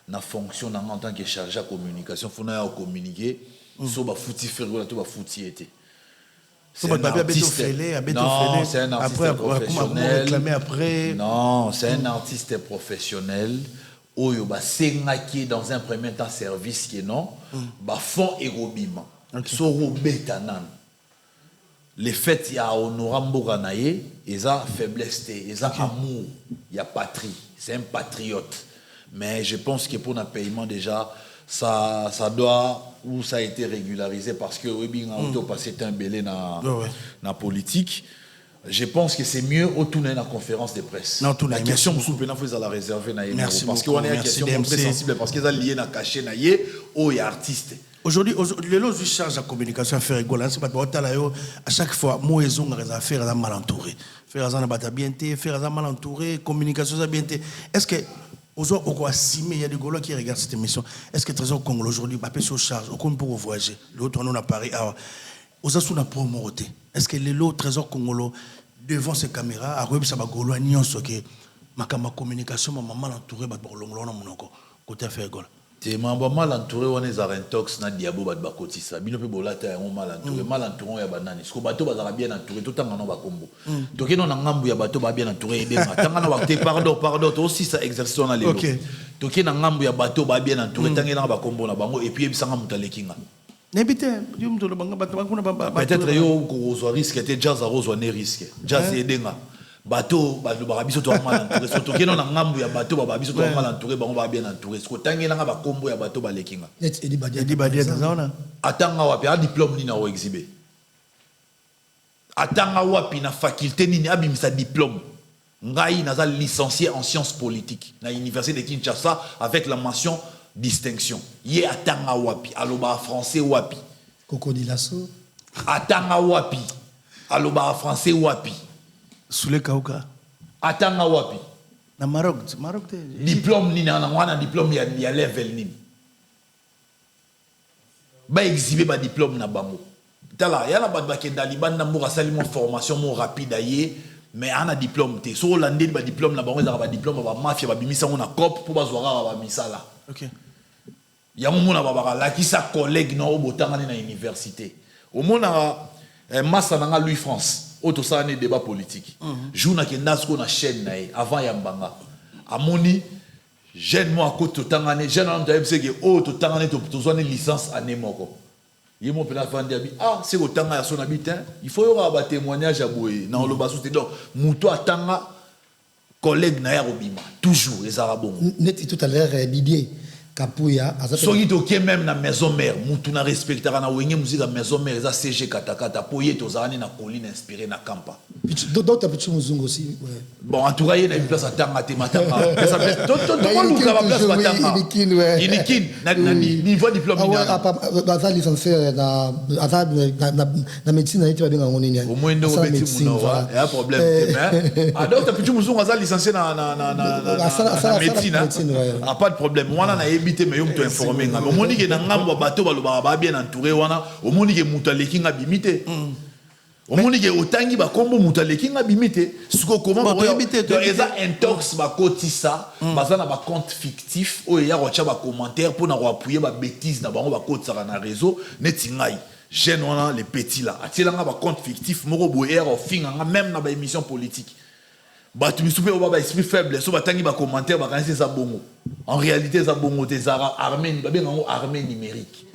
na fonction en tant que chargé de communication, il faut communiquer sur la fouti faire la fouti été. C'est un artiste. Non, c'est un artiste professionnel. Après. Non, c'est un artiste professionnel. Oyo ba senga qui dans un premier temps service qui non, ba fond et robima. So robeta nan. Les faits il y a honorambo ganaye, ils ont faiblesse, ils ont amour, il y a patrie, c'est un patriote. Mais je pense que pour un paiement déjà, ça doit, ou ça a été régularisé parce que oui, on a passé un belé dans la politique. Je pense que c'est mieux au tourner la conférence de presse. Non, la question, vous pouvez la réserver. Merci parce qu'on est une question très sensible, parce qu'ils ont lié à caché, il y a artiste. Aujourd'hui, les lois du charge de communication à faire rigoler. C'est pas à chaque fois, moi, ils ont des affaires mal entourées. Faire bien faire mal entouré, communication bien. Est-ce que aujourd'hui, on il y a des Gaulois qui regardent cette émission. Est-ce que Trésor Congo aujourd'hui, pas sur charge, on compte pour voyager. L'autre, on a Paris. Aux assos na promoté. Est-ce que les lots Trésor Congolo devant ces caméras à Rweb Saba Gaulois n'y ce que ma communication m'a mal entouré ba bolongolo na monoko côté faire gola. Te mamba mal entouré on est arentox na diabo ba bakotisa. Bino pe bolata on mal entouré ya banani. Sko bato ba bien entouré tout temps na ba kombo. Toke non na ngambu ya bato ba bien entouré et tanga na ba te pardon aussi ça exercice on a les. OK. Toke na ngambu ya bato ba bien entouré tanga na ba kombo na bango et puis ebisanga mutalekinga. Peut-être que vous risque jazz à rose ne risque jazz edenga bateau ba biso to mal entouré surtout que non na ngambu ya bateau ba biso to mal entouré ba on va bien entouré ce que tangela nga ba kombo ya bateau ba lekinga edi badia zaona atanga wapi a diplôme ni na o exhiber atanga wapi na faculté ni abimisa diplôme ngai naza licencié en sciences politiques na université de Kinshasa avec la mention distinction. Yé atanga wapi, aloba français wapi. Cocody Lasso. Atanga wapi, aloba français wapi. Soule Kauka. Atanga wapi. Na Maroc diplôme ni na wana diplôme ya level ni. Ba exhiber ba diplôme na bango. Tala ya na ba bakenda liban na mura salimo formation mo rapide ayé. Mais on a diplôme té so landé ba diplôme na bango za ba diplôme ba mafia ba bimisa on a cop pour ba zoara ba misala. OK. Il y a un moment qui sa collègue na obotanga na université. Au moment massa na Louis France, auto ça né débat politique. Jouna kenda sko na chaîne na avant yambanga. Amoni jeune moi côté tangane jeune homme de MC que auto tangane to zone licence année moko. Yemo pena fandi abi c'est au tanga ya son habitant, il faut y avoir ba témoignage à boye na lo basu donc muto atanga collègue na ya robima toujours les arabons. Net tout à l'heure Didier Kapouya soki toke même na maison mère mutu na respectera na wenge musique la maison mère za CG katakata poye tozani na colline inspiré na campa d'autres petit muzungu aussi bon en tout cas il y a une place à tanga te matanga ça fait tout le monde la place matanga inikin na niveau diplôme na za licencié na médecine na tu vas ngoni ni au moins ndo beti muno il y a problème mais à d'autres petit muzungu za licencié na médecine a pas de problème wana na ebité mais yom to informer nga mais moni ke na ngambo bato baloba ba bien entouré wana o moni ke muta lekinga bimité au monde que otangi ba kombo mutale kinga bimite suko comment eza intox ba kotisa bazana ba compte fictif o ya rocha ba commentaire pour na appuyer ba bêtise na bango ba kotisa na réseau neti ngai jeune wana les petits là atilanga ba compte fictif moko boyer o finga même na ba émission politique ba tu misupe ba esprit faible so batangi ba commentaire ba kanisi za bongo en réalité za bongo te zara armée ba benga armée numérique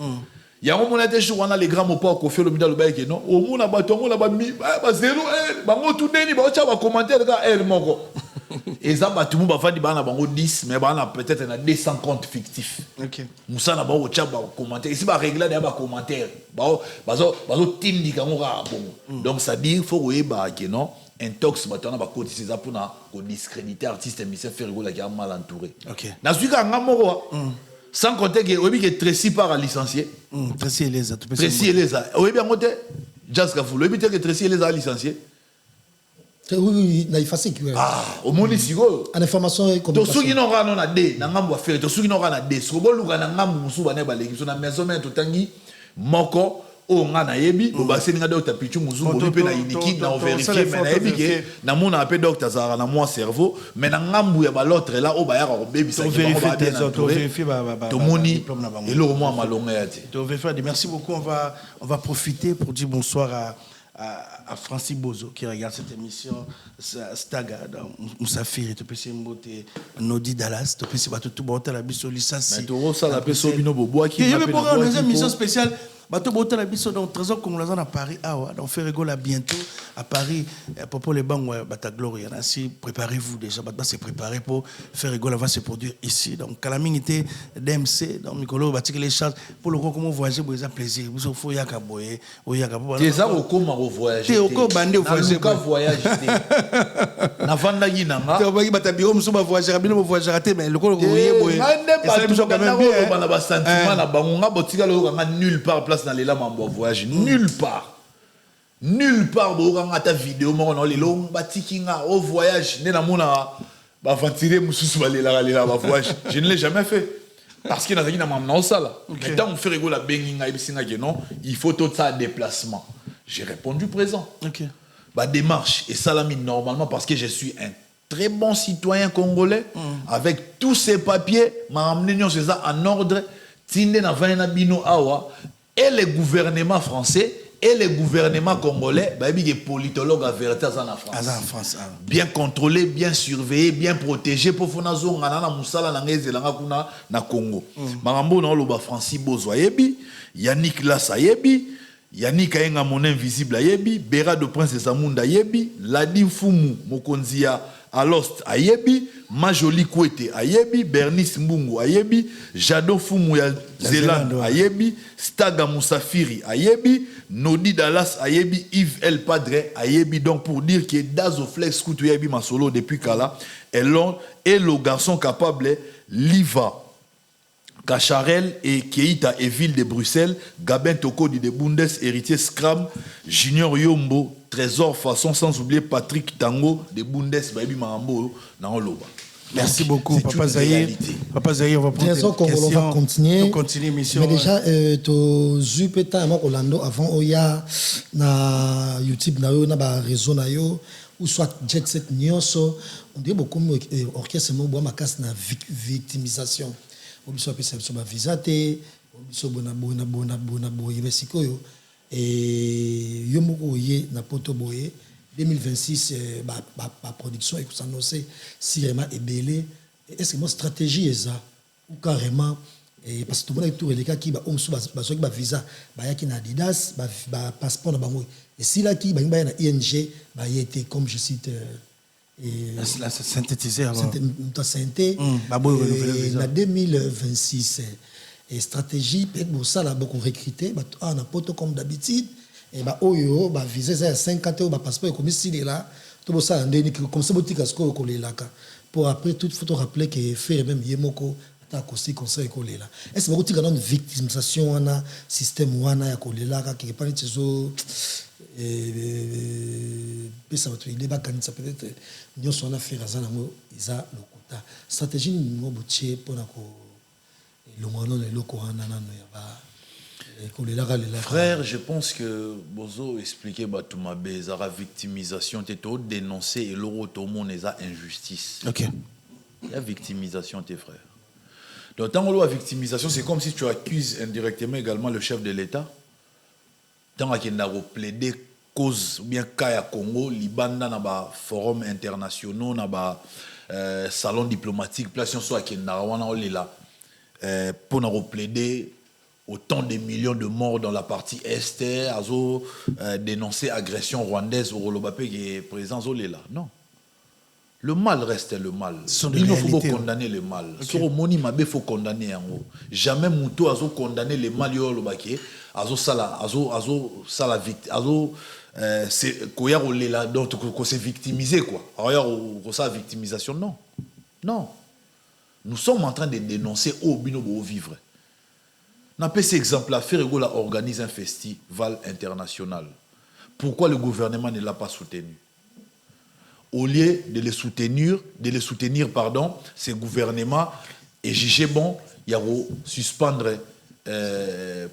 yango mona te chou wana les grands mots pas Koffi Olomide le baike non au mona ba tongo la ba zéro bango tout neni ba cha ba commentaire ka moko et ça ba tout ba fandi ba na bango 10 mais ba na peut-être na 200 comptes fictifs. OK musa na ba cha ba commentaire ici ba régler ba commentaire bazo tindi ka ngora bon donc ça dit faut ba que non intox batona ba côté c'est ça pour na ko discréditer artiste émission faire rigoler qui a mal entouré. OK na suika ngamoro sans compter que obi que Tracy part à licencier. Tracy Eleza. Tracy Eleza. Obi bien côté Jazz Kafou. Obi que Tracy Eleza licencié. Oui, na ifasi ki. Ah, au monde ici go. En information et communication. To suki no rano na D, na ngambo affaire, to suki no rano na D. Sobo luka na ngambo musu bana ba l'équipe na maison mais to tangi moko o nga na yebi o ba seninga docteur Pichu muzu bo pe na iniki na vérifier mais na yebi ke na mona appel docteur Zara na moi cerveau mais na ngambu ya ba l'autre là o ba ya ko baby ça to vérifier ba to moni et le moi malonga ya ti to vérifier. Merci beaucoup, on va profiter pour dire bonsoir à Francis Bozo qui regarde cette émission Staga Moussafiri to pese mbote Nodi Dallas to pese ba tout bon la biso licence to ça la peso bino bobo qui m'appelle une émission spéciale. Bateau Bote la biso dans trésor congolais à Paris, on fait rigoler bientôt à Paris. Pour les banques, Bata Gloria, ainsi préparez-vous déjà. Bata se préparer pour faire rigoler, va se produire ici. Donc, calamité DMC, donc Nicolo, bâtir les charges pour le comment voyager, pour les plaisir. Vous faut y avoir boyer, y avoir. C'est ça au comment voyager. T'es au comment bandé voyager. Quand voyage. Na vanda ginanga. T'es au bagi bata bureau, nous voyager, rabino voyager raté, mais le colo boyer boyer. Ça les besoin quand même bien. On a pas sentiment na bangonga botika lo nga nulle part. Dans les lames en voyage nulle part ta vidéo mon les longs batikinga au voyage né na mona ba ventiler mususu ba lela ba voyage je ne l'ai jamais fait parce que na zaki na mamna ça là maintenant on fait rigoler la benginga ibisinga que non il faut tout ça déplacement j'ai répondu présent. OK ba démarche et salami normalement parce que je suis un très bon citoyen congolais avec tous ces papiers m'a amené ça en ordre tinde na vana bino awa. Et le gouvernement français et le gouvernement congolais, les politologues avertis en France. Bien contrôlé, bien surveillé, bien protégé pour faire na musala na Congo. Marambo na loba Francis Bozo ayebi, Yannick Lass ayebi, Yannick Ayenga mon invisible ayebi, Bera de Prince Zamunda ayebi, Ladim Fumu Mokonzia Alost ayebi, Majoli Kwete ayebi, Bernice Mbungu ayebi, Jado Fumu ya Zélande ayebi, Staga Moussafiri ayebi, Nodi Dallas ayebi, Yves El Padre ayebi. Donc pour dire que Dazoflex Koutou ayebi ma solo depuis Kala, et le garçon capable, Liva Kacharel et Keita et Ville de Bruxelles, Gabin Tokodi de Bundes, héritier Scram, Junior Yombo, Trésor Façon, sans oublier Patrick Tango de Bundes, Baby Marambo, Naoloba. Merci beaucoup, Papa Zahir. Papa Zahir, on va prendre on va continuer. Mission. Mais déjà, tu Zupeta et Orlando avant Oya na YouTube na yo na ba réseau na yo ou soit Jet Set Nyonso, on dit beaucoup orchestre mo bois ma casse na victimisation. Obiso pesa so ba visate, obiso bona boye mesikoyo et yo moko ye na poto boye 2026 ba production et s'annoncer si vraiment est belé. Est-ce que mon stratégie est ça ou carrément parce que tout le monde est tout les cas qui ba omso ba visa ba yaki na Adidas ba passeport na bango et si là qui ba na ING ba yete comme je cite la synthétisé avant synthé na 2026 et stratégie peut-être pour ça là beaucoup recruter ba on a poto comme d'habitude et bah oyo bah viser ça 50 bah passeport comme si là tout ça comme ça botika sko ko là pour après toute photo rappeler que faire même yemoko ata kosi conseil ko là est-ce que botika une victimisation on a système wana ya ko là qui pas tizo ça va il débat quand ça peut-être nous on a fait razana mo isa lokuta stratégie ni mo botie pour na ko le mono le loko wana nano ya ba Frère, je pense que Bozo expliquait la victimisation, tu es dénoncé et l'euro tout le monde est injustice. Ok. Il y a victimisation, tes frères. Donc, tant que la victimisation, c'est comme si tu accuses indirectement également le chef de l'État. Tant qu'il a plaidé cause ou bien cas à Congo, Liban, dans les forums internationaux, dans les salons diplomatiques, place soit qu'il n'a là pour nous plaider autant de millions de morts dans la partie est, azo dénoncer agression rwandaise au Rolobapé qui est présent là. Non. Le mal reste le mal. Il faut condamner le mal. Sur le moni mabe faut condamner en haut. Jamais Mouto azo condamner le mal yo lobake azo sala victime azo c'est koya là donc ko c'est victimisé quoi. Alors ça victimisation non. Non. Nous sommes en train de dénoncer au binobo vivre. N'a pas cet exemple là Ferregola organise un festival international. Pourquoi le gouvernement ne l'a pas soutenu? Au lieu de les soutenir, ces gouvernements et juger bon, il y a suspendre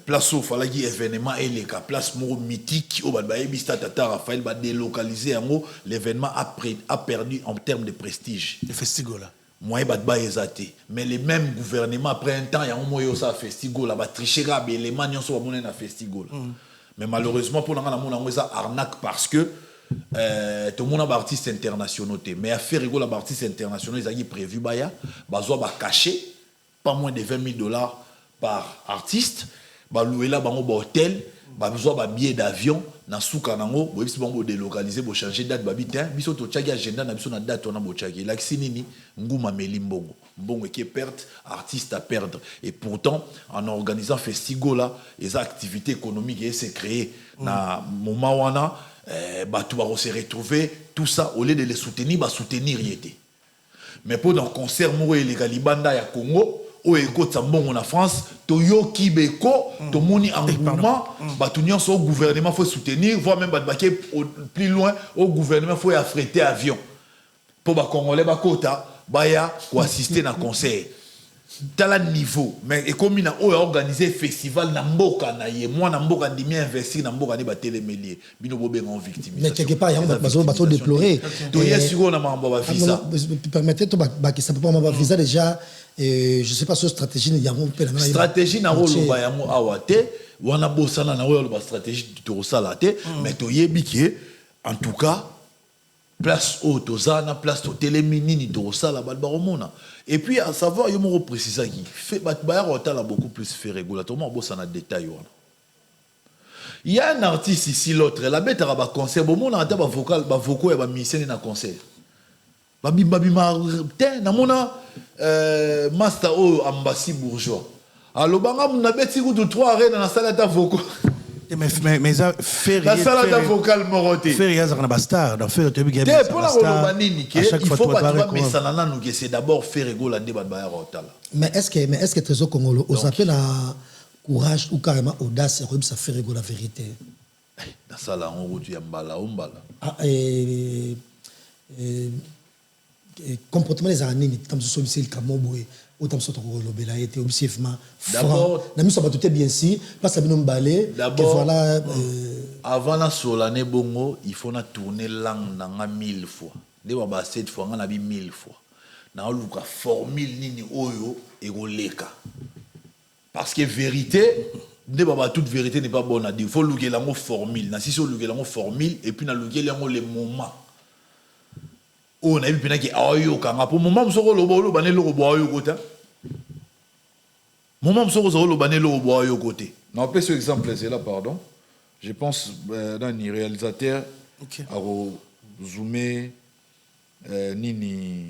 place au falagi événement et les cas place moro mythique au badbaye bista tata Raphaël va délocaliser en haut l'événement a perdu en termes de prestige. Le festival là. Moi badbaye zaté, mais les mêmes gouvernements après un temps il y a un moyen ça festival là va tricher là les manions sont monnaie na festival. Mais malheureusement pour nous ça arnaque parce que tout le monde a artistes internationaux mais à faire rigoler les artistes internationaux ils ont prévu baya bazoa ba caché pas moins de $20,000 par artiste ba louer là bango ba hôtel ba besoin ba billet d'avion na souka nango bo bisi bango délocaliser bo changer date ba bitin biso to tchagi agenda na biso na date on a bo tchagi la nini nguma melimbongo mbongo qui est perte artiste à perdre et pourtant en organisant festival là les activités économiques et c'est créé na moment wana tu vas se retrouver tout ça au lieu de les soutenir bah soutenir y était mais pour dans concert moué les galibanda ya Congo au écoute bon en France toyo kibeko to moni engouement bah tout nyonso au gouvernement faut soutenir voire même baquer plus loin au gouvernement faut affréter avion pour ba congolais ba kota ba ya pour assister dans concert dans le niveau mais et comme il a organisé festival na mboka na ye moi na mboka ndimi investir na mboka ni ba télémélier bino bo benga victime mais quelque part il y a bateau déplorer to yes sur na mamba ba visa permettez to ba qui ça peut pas mamba visa déjà je sais pas sur stratégie il y a un peu la stratégie na rolo ba yango awate wana bosana na rolo ba stratégie to sala te mais to yebiki en tout cas place au tozana place to télémini ni to sala ba baromona. Et puis, à savoir, il y a un précisé qui fait beaucoup plus fait régulatorement, ça a détail. Il y a un artiste ici, l'autre, la bête a un concert, bon, on a un vocal, un vocal et un musicien dans un concert. Master O, Ambassi Bourgeois. Alors, on a bête de 3 arènes dans la salle de vocal. Mais ça fait la salle d'avocat moroté fait rien dans bastard dans fait le game pour la romanini il faut pas mais ça n'a nous c'est d'abord faire rigoler des badbaya rotala mais est-ce que Trésor Congolo on s'appelle à courage ou carrément audace et ça fait rigoler la vérité dans ça là on route yambala ombala comportement des années comme ce sont le Kamoboué autant que le a été objectivement d'abord na miso batute bien si parce que nous balé que voilà avant la solane bongo il faut na tourner langue na 1000 fois de ba 7 fois na bi 1000 fois na luka formule nini oyo et goleka parce que vérité ne ba toute vérité n'est pas bonne à dire il faut luker la formule na si so luker la formule et puis na luker les moments on a vu que ayo kanga pour moment msoko lobo bané lobo ayo kota moment msoko lobo bané lobo ayo côté non pas ce exemple c'est là pardon je pense dans ni réalisateur à zoomer nini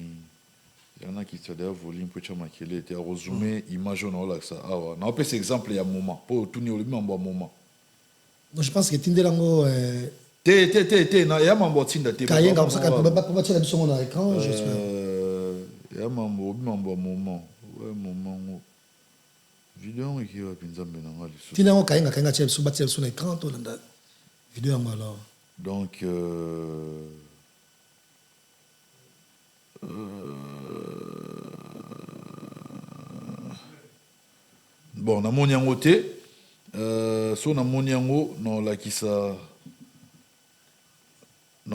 il y en a qui sont d'ailleurs volume pour chama qui était à zoomer image on là ça ah non pas ce exemple il y a moment pour tourner le même moment je pense que Tindelango na ya mambo tinda te kayenga comme ça quand pas tirer du son dans l'écran j'espère ya mambo moment ouais moment vidéo qui va pinzambe na ngali Tindelango kayenga tirer sur battre sur l'écran to landa vidéo alors donc bon na mon yangote so na moni yango na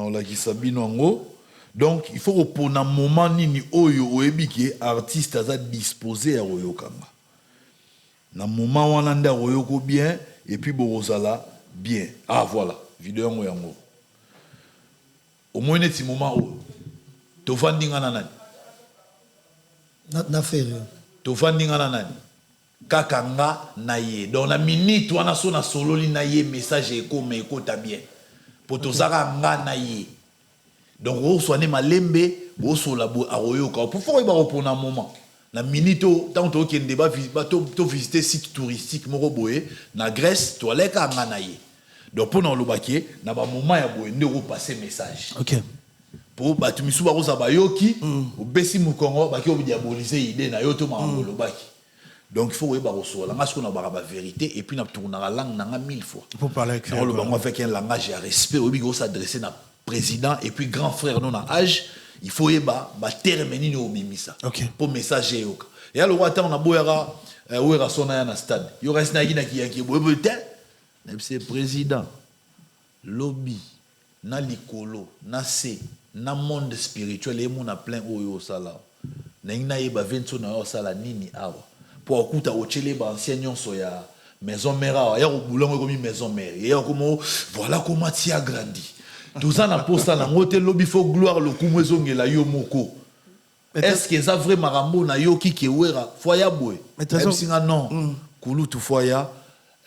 olakisa bino yango. Donc il faut pour un moment nini oyo oyebi ke artiste aza disposé à royokanga. Na moment wana nda royoko bien et puis bozala bien. Ah voilà, vidéo yango. Au moins neti moment oyo tovandinga na nani? Na faire. Tovandinga na nani? Kakanga na ye. Dans la minute wana so na sololi na ye message eko me ekota bien. Potozaka nga na ye. Donc on soit né malembe, on soit là à royoka. Pour faire un moment. La minute tant que un débat to visiter site touristique moroboé na Grèce, to aller ka nganaye. Donc pour le baké, na ba moment ya boé ne repasser message. OK. Pour batu misu ba rosa bayoki, au besi mu Congo ba ki o diaboliser idée na yo to ma ngolo baki. Donc il faut ba roso la ngas ko na ba vérité et puis na tourner la langue na 1000 fois. Il faut parler avec le bango avec un langage à respect, obi go s'adresser na président et puis grand frère non à âge, il faut yeba ba terminer au mimisa. OK. Pour messager yoka. Et alors attends on a boyara ouera sona na stade. Yo reste na gina ki boyete. C'est président lobby na likolo na se na monde spirituel et mon a plein oyo sala. Na ina yeba vento na yo sala nini awa. Pour okuta ochele ba ancien soya maison mère ya au boulon comme maison mère. Et comme voilà comment tu as grandi. Tout ça na posta na ngote lobby faut gloire le kumwezongela yo moko. Est-ce que ça vrai marambo na yo ki kewera foya boy. Même si non. Kulu tu foya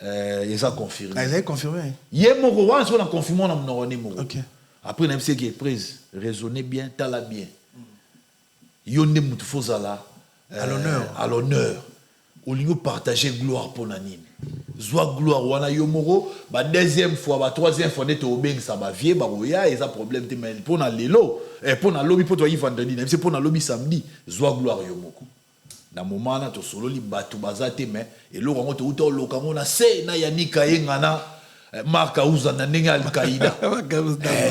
ils a confirmé. Ils ont confirmé. Yé moko wan so na confirmé na mnoni moko. OK. Après même ce qui est prise, raisonnez bien, tala bien. Yo ne mutu fozala à l'honneur. À l'honneur. Au lieu de partager gloire pour Nanine. Zoa gloire wana yo moko ba deuxième fois ba troisième fois net au beng ça ba vie ba oya et ça problème te mais pour na lelo et pour na lobby pour toi vendredi même c'est pour na lobby samedi zoa gloire yo moko na moment na to solo li batu bazate mais et lo rango to uto lo kango na se na yanika yengana marka uza na ndenge al-Qaïda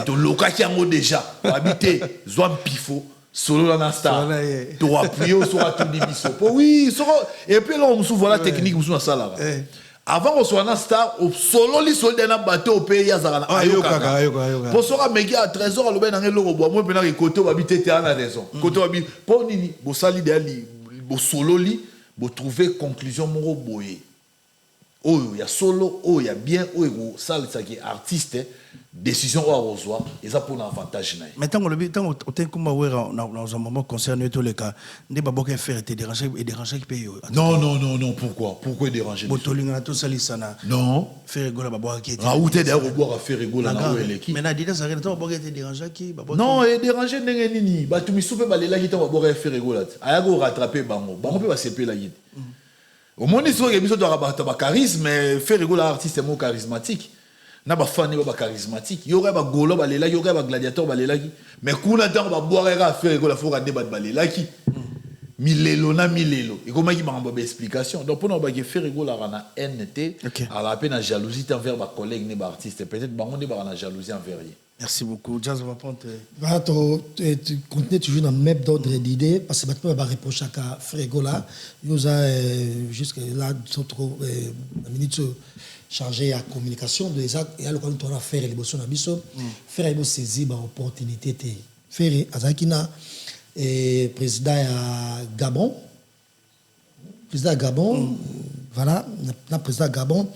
to lokaki yango déjà habité zoa pifo solo na star to appuyer sur tout dibiso oui et puis là on souvent la technique on na sala avant on soit na star au solo li soldat na bateau au pays yazana ayoka pour sera meki à trésor le ben ngelo ko moi pena ke côté habité te na raison côté habité pour nini bo sali de ali bo solo li bo trouver conclusion moko boye oh ya solo oh ya bien oh go sali ça qui artiste décision au reçoit et ça pour un avantage naï. Maintenant le temps au temps comme dans un moment concerné tous les cas ne pas beaucoup faire te déranger et déranger qui paye. Non pourquoi déranger botolinga to salisana non faire rigoler babo qui ah ou t'es d'ailleurs boire à faire rigoler na weleki mais na dit ça rien to babo te déranger qui non et déranger ndenge nini ba tu mi soupe ba lela ki to babo à faire rigoler aya go rattraper bango pe ba seper la yid au moins ils sont biso to ba charisme mais faire rigoler artiste mo charismatique na ba fan ba charismatique yo ba golo ba lela yo ba gladiateur ba lela ki mais kuna tant ba boire à faire rigoler faut regarder ba lela ki milelo et comment il m'a envoyé explication donc pour nous ba faire rigoler na NT à la peine jalousie envers ba collègue ne ba artiste peut-être bango ne ba na jalousie envers lui. Merci beaucoup. Jazz va prendre. Tu continues toujours dans le même ordre d'idées parce que maintenant, on va reprocher à Frégola. Nous avons jusqu'à là, la minute chargée à communication de ça. Et alors, quand on a fait les bosses à Bisso, faire une saisie d'opportunité. Faire Azakina, président à Gabon. Président Gabon, voilà, le président Gabon.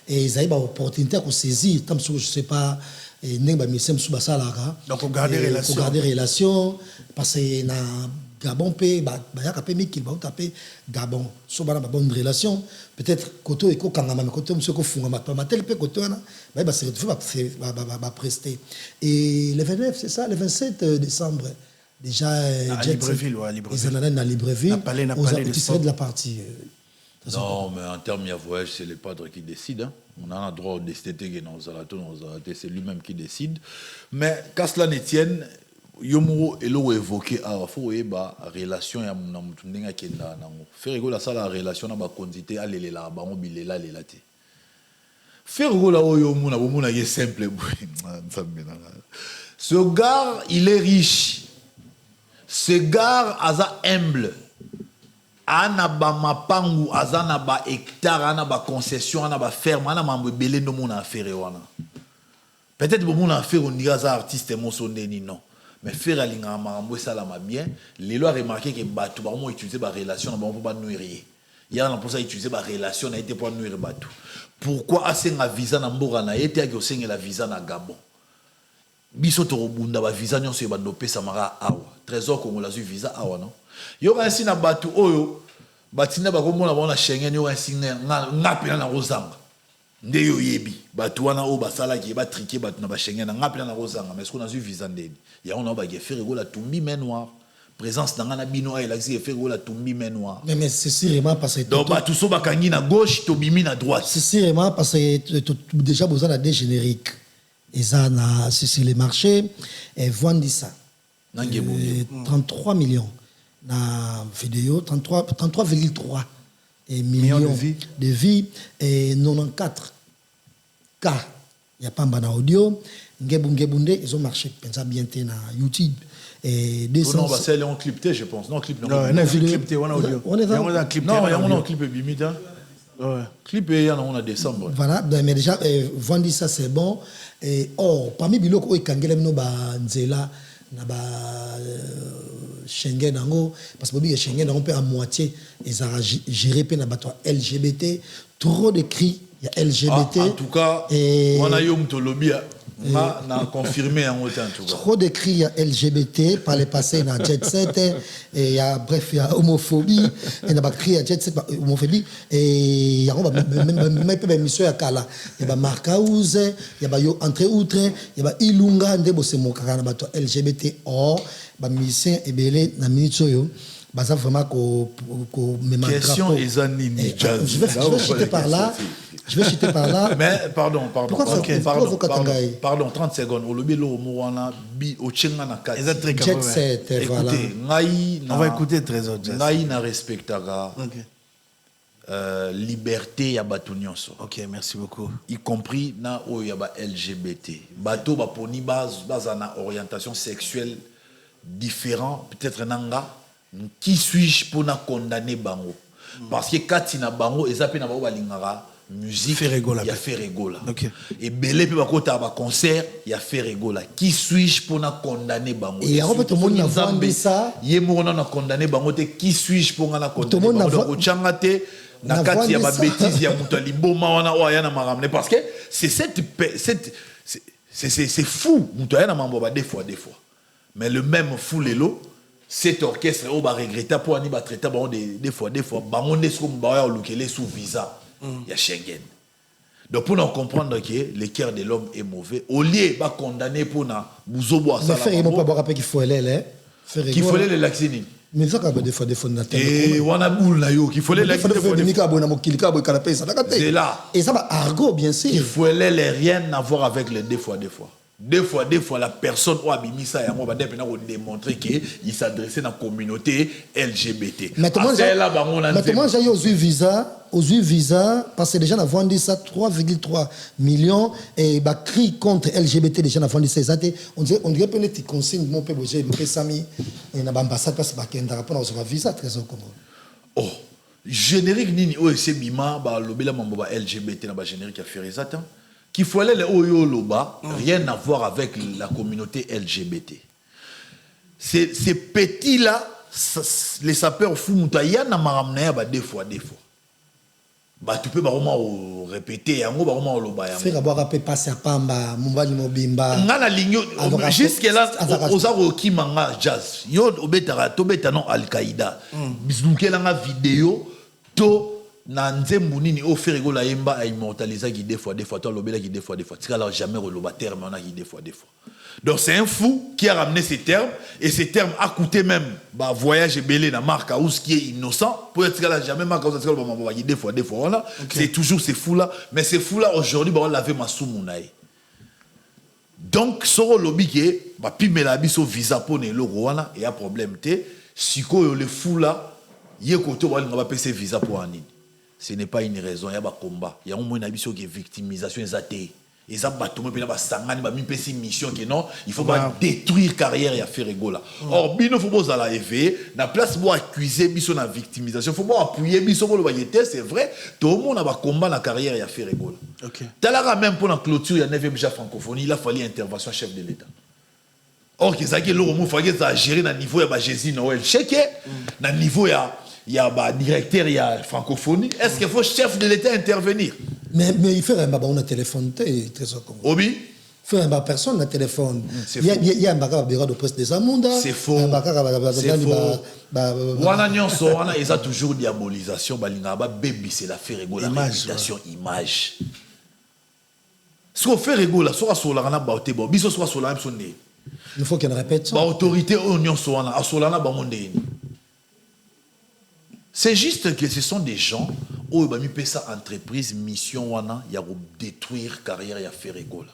Et ils ont une opportunité à saisir. Comme je ne sais pas. Et donc on garde des relations parce que na Gabon pe ba ya ka pe mikil ba taper Gabon so ba na bonne relation peut-être koto eko kangama mais koto monsieur ko funga ma tel pe koto na ba se va prester et le 29 c'est ça le 27 décembre déjà à Libreville ils en allaient à Libreville de la partie non, mais en termes de voyage, c'est le padre qui décide. Hein. On a le droit de décider, c'est lui-même qui décide. Mais, quand cela ne tienne, Yomo et l'eau évoqué, il faut la relation. Faire la relation, la quantité, aller là, là, là. Faire la c'est simple. Ce gars, il est riche. Ce gars, il est humble. ana ba mapangu azana ba hectare ana ba concession ana ba ferme ana mambo belé no mona affaire wana peut-être bon mona affaire on dirait ça artiste moso ndeni non mais faire alinga mambo ça la bien les lois remarqué que batou ba mo utiliser ba relation ba on pas nourrir il y a pour ça utiliser ba relation a été pour nourrir batou pourquoi asenga visa na mboka na été aki osenga la visa na Gabon biso to bunda ba visa nyonso ba ndopé samara awa trésor congolais visa awa non yo ainsi na batu oyo batina bakomona bona Schengen yo ainsi ngapela na rozanga nde yo yebi batu wana o basala ki ba triquer batu na ba Schengen na ngapela na rozanga mais ce qu'on a vu visa ndeni ya on ba faire go la tumbi main noire présence dans na bino ay la faire go la tumbi main noire mais c'est sûrement parce que donc batu so bakangi na gauche to bimi na droite c'est sûrement parce que déjà besoin de générique et ça sur les marchés et vendent ça 33 millions na vidéo 33,3 millions de vues et 94 cas il y a pas en audio ngebunde ils ont marché pensa bien na YouTube et 200 non bah c'est un clip je pense non clip non un clip on audio on est dans clip non il y a un clip bimita ouais clip il y en a on a décembre voilà mais déjà vendre ça c'est bon et or parmi biloko ikangela mino ba nzela na ba Schengen nango parce que bobi Schengen on peut à moitié et ça gérer pe na bato LGBT trop de cris il y a LGBT en tout cas on a eu mtolobi na confirmé en autant tout cas trop de cris LGBT par le passé na jet set et il y a bref il y a homophobie et na ba cris à jet set homophobie et il y a même monsieur ya kala il y a Mark House il y a yo entrée outre il y a Ilunga ndebo se mokaka na bato LGBT or ba mission ebele na minute yo baza vraiment ko même question ezanini jazz je vais chuter par là. Je vais chuter par là. Mais pardon. Pourquoi okay. Pardon, 30 secondes. Au lobby, wana bi au chenga na kati. Jet set, voilà. Écoutez, on va écouter Trésor Jazz. Ngai na respectaga. Liberté ya batu nyonso. OK, merci beaucoup. Y compris na o ya ba LGBT. Bato ba poni baza na orientation sexuelle différent, peut-être nanga. Qui suis-je pour na condamner bango? Parce que katina bango ezape na ba lingara. Musique, il y a fait rigola. Okay. Et belé puis bakota ba concert, il y a fait rigola. Qui suis-je pour na condamner bango? Et en fait tout le monde a vendu ça. Yemo na condamner bango te qui suis-je pour na condamner bango? Donc changate na kati ya ba bêtise ya muto liboma wana o ya na maramne parce que c'est c'est fou muto ya na mambo ba des fois. Mais le même fou lelo cet orchestre o ba regretter pour ani ba traiter bango des fois bango ndesko ba ya lukele sous visa. Il y a Schengen. Donc pour nous comprendre que le cœur de l'homme est mauvais, au lieu de condamner pour nous bouzobo à ça. Mais faire pas rappeler qu'il faut aller qu'il faut aller le laxini. Mais ça quand des fois et wana boule na yo qu'il faut aller laxini c'est là. Et ça va argot bien sûr. Il faut aller les rien à voir avec les des fois. Des fois, la personne ou abimisa yango ba depena ko démontrer que il s'adressait dans la communauté LGBT. Mais tout le monde j'ai aux visa parce que les gens ont vendu ça 3,3 millions et bah cri contre LGBT les gens ont vendu ça on dirait peut-être consigne mon peu bouger le sami et na ambassade parce que kenda rapport au visa trésor Congo. Oh, générique nini o c'est bima ba lobela mambo ba LGBT na ba générique a fait resata. Qu'il faut aller au Loba, rien à voir avec la communauté LGBT. Ces petits-là, les sapeurs fous, il y en a des fois. Bah, tu peux vraiment répéter, vraiment Loba. Faire avoir un peu passer à Pamba, Mumbali Mobimba. Jusqu'à là, aux Aroki Manga Jazz, yo obetara, tobeta non Al-Qaïda. Bislouké la vidéo, to. Na nzembu nini o faire rigola yemba a immortaliser qui des fois toi lobela qui des fois tika là jamais reloba terme on a qui des fois donc c'est un fou qui a ramené ces termes et ces termes a coûté même bah voyage belé na marque House qui est innocent pour être là jamais marque House tika ba qui des fois voilà c'est toujours ces fous là mais ces fous là aujourd'hui bah on laver masumu nae donc soro lobi ke ba pimela biso visa pour ne loko wana et a problème té siko le fou là yé koto ba nga ba pc visa pour anini. Ce n'est pas une raison, il y a un combat. Il y a un moyen qui est victimisation exatée. ils ont battu mais ba sangani ba mipesi mission que non il faut pas détruire carrière et faire rigola or bino faut pas la éveiller na place pour accuser biso na victimisation faut pas appuyer biso pour le bayete c'est vrai tout le monde a combat la carrière et faire rigola OK talara même pour la clôture il y a 9e déjà francophonie il a fallu intervention chef de l'état or que ça qui le mot faut que ça gérer na niveau ya Jésus Noël chèque na niveau il y a ba directeur il y a francophonie est-ce qu'il faut chef de l'état intervenir mais il fait un on a téléphone trésor Congo obi fait un personne na téléphone il y a un bureau de poste des Amunda c'est faux c'est faux wana nyonso wana eza toujours diabolisation balinga ba baby c'est la faire rigola réputation image ce qu'on fait rigola soit solana ba te bo biso soit solana sonné il faut qu'on répète ça ba autorité nyonso wana asolana ba mondeni. C'est juste que ce sont des gens où ils ont mis ça entreprise, mission, il y a détruire carrière et faire rigola.